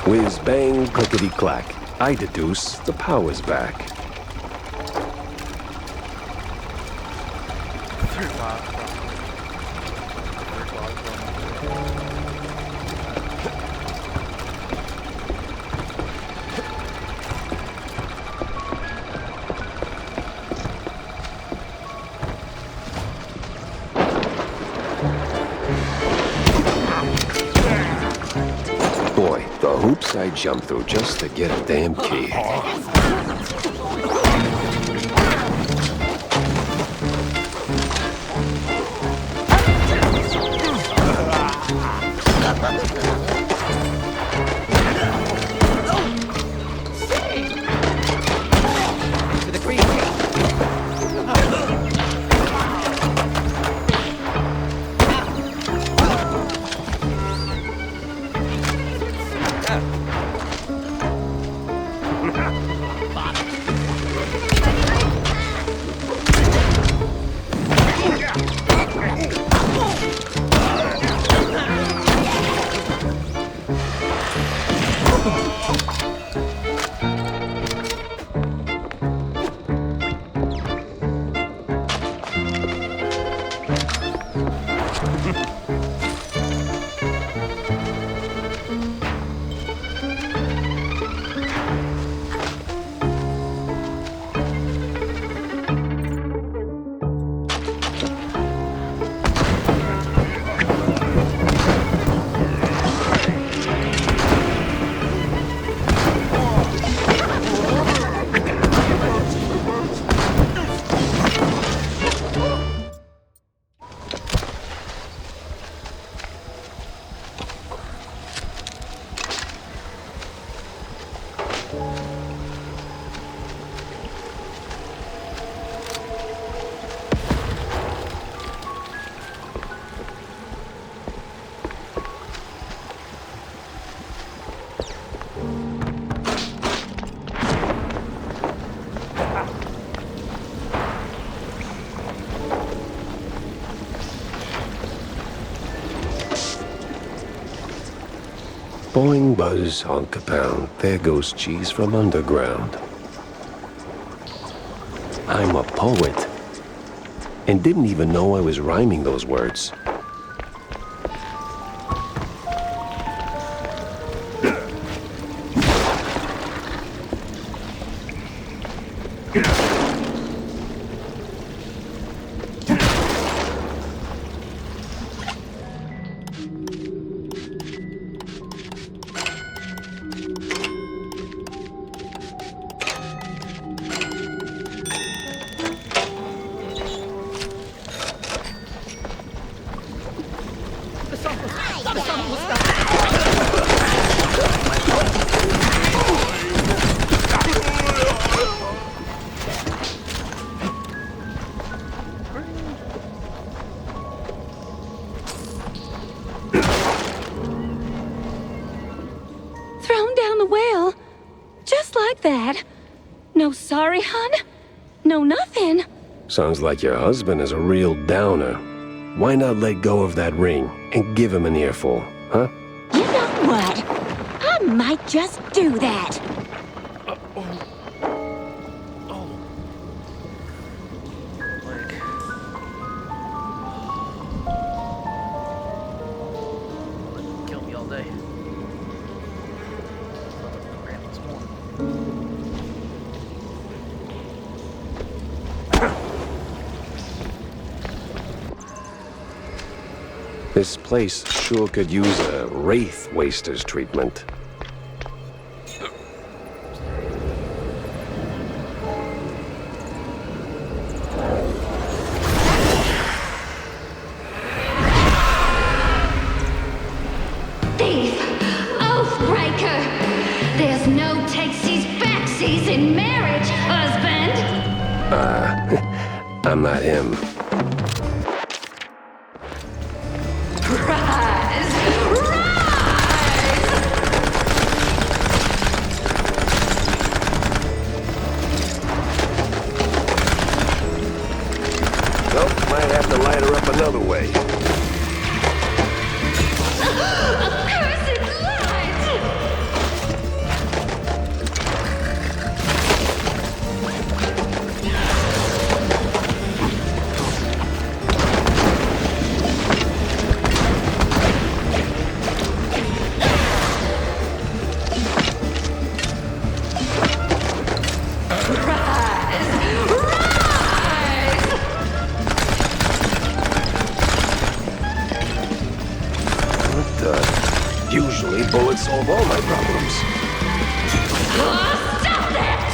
Whiz bang, clickety clack. I deduce the power's back. 3 miles from. 3 miles from. Boy, the hoops I jumped through just to get a damn key. Boing, buzz, honk a pound. There goes cheese from underground. I'm a poet. And didn't even know I was rhyming those words. Thrown down the well. Just like that. No sorry, hun? No nothing. Sounds like your husband is a real downer. Why not let go of that ring and give him an earful, huh? You know what? I might just do that. Kill me all day. This place sure could use a wraith waster's treatment. Thief! Oathbreaker! There's no takesies backsies in marriage, husband! I'm not him. Rise! Rise! Nope, might have to light her up another way. Accursed light! problems. Stop that!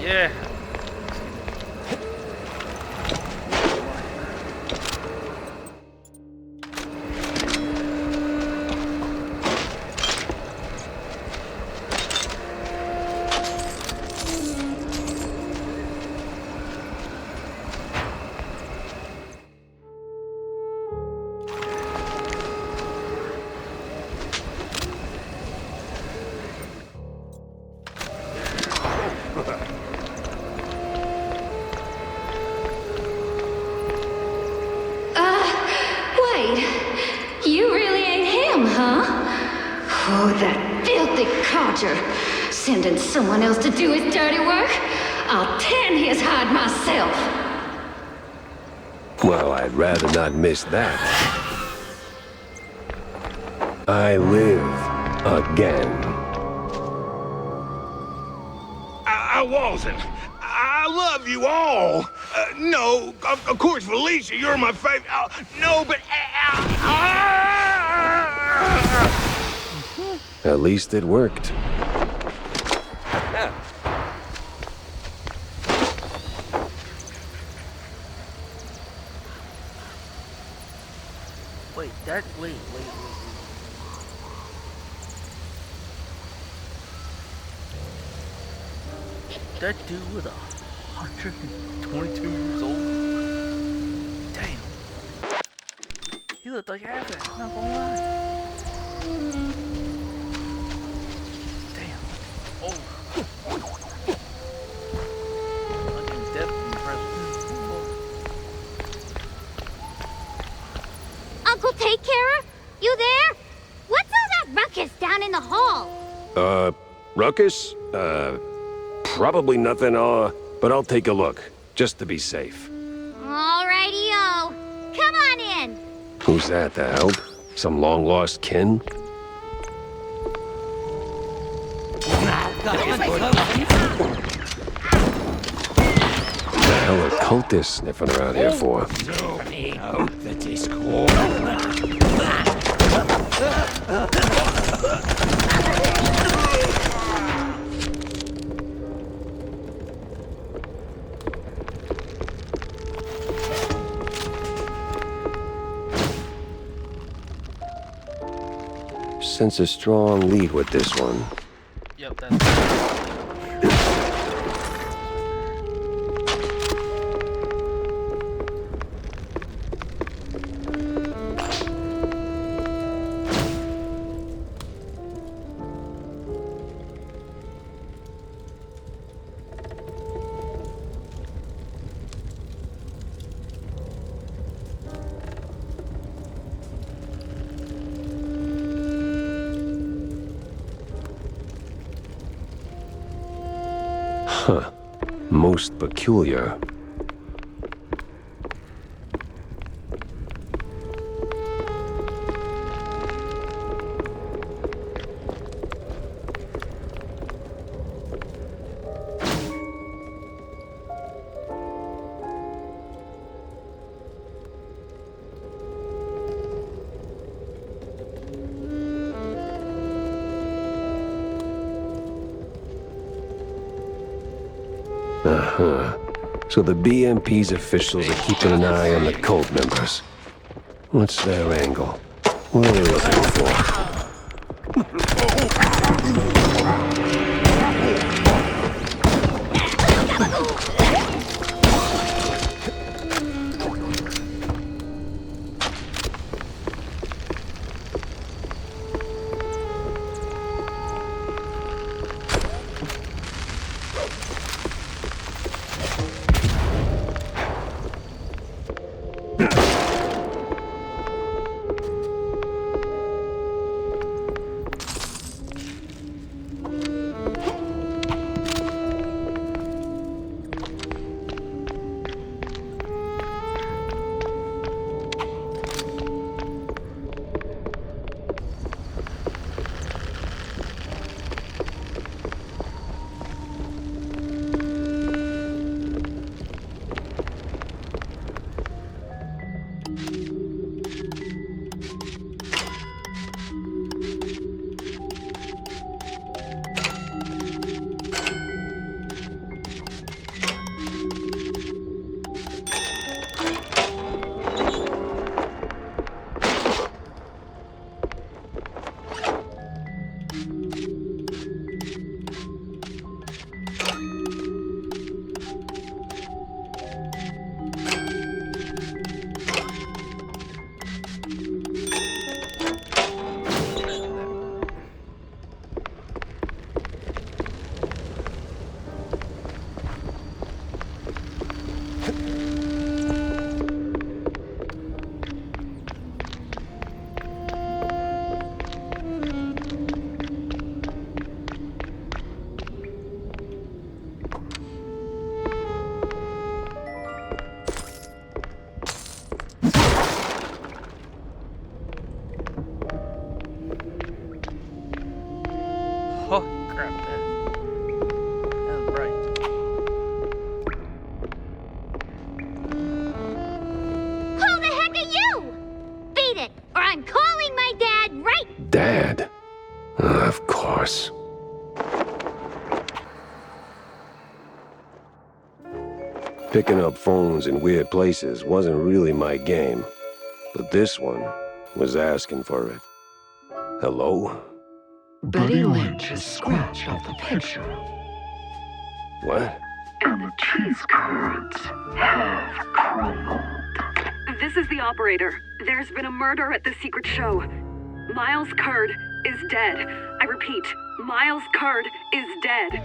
Yeah. Wait. You really ain't him, huh? Oh, that filthy codger. Sending someone else to do his dirty work? I'll tan his hide myself. Well, I'd rather not miss that. I live again. I wasn't. I love you all. No, of course, Felicia, you're my favorite. No, but... At least it worked. Wait. That dude was 122 years old. Damn. He looked like Evan, not gonna lie. Damn. Oh. I can definitely impress Uncle Take Carer? You there? What's all that ruckus down in the hall? Ruckus? Probably nothing, but I'll take a look, just to be safe. Alrighty-o. Come on in. Who's that, the help? Some long-lost kin? What the hell are cultists sniffing around here for? Sense a strong lead with this one. Yep, that's... Huh. Most peculiar. Uh-huh. So the BMP's officials are keeping an eye on the cult members. What's their angle? What are they looking for? Oh, crap, man. That was bright. Who the heck are you? Beat it, or I'm calling my dad right. Dad? Of course. Picking up phones in weird places wasn't really my game, but this one was asking for it. Hello? Betty Lynch is scratched off the picture. What? And the cheese curds have crumbled. This is the operator. There's been a murder at the secret show. Miles Curd is dead. I repeat, Miles Curd is dead.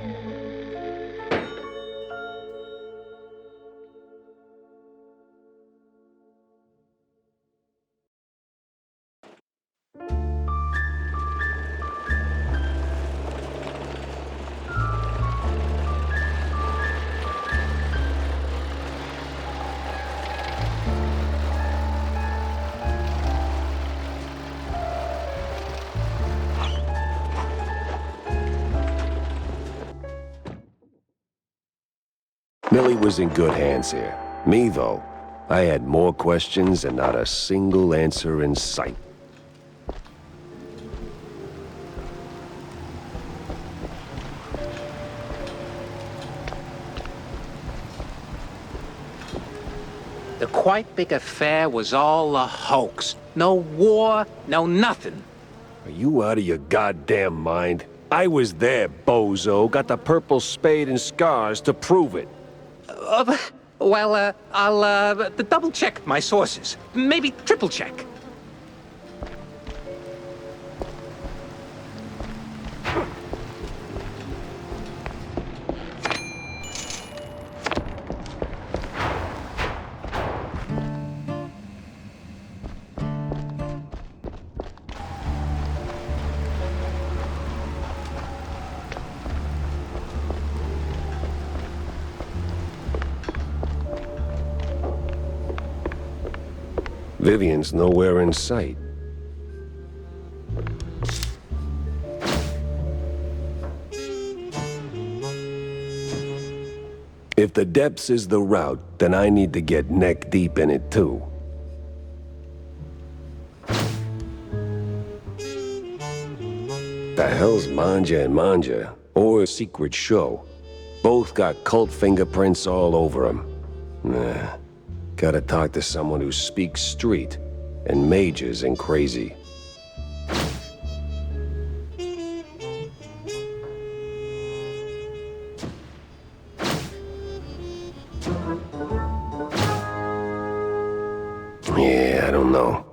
Millie was in good hands here. Me, though, I had more questions and not a single answer in sight. The Quite Big Affair was all a hoax. No war, no nothing. Are you out of your goddamn mind? I was there, bozo. Got the purple spade and scars to prove it. I'll double-check my sources. Maybe triple-check. Vivian's nowhere in sight. If the depths is the route, then I need to get neck deep in it too. The hell's Manja and Manja, or Secret Show? Both got cult fingerprints all over them. Nah, gotta talk to someone who speaks street and majors in crazy. Yeah, I don't know.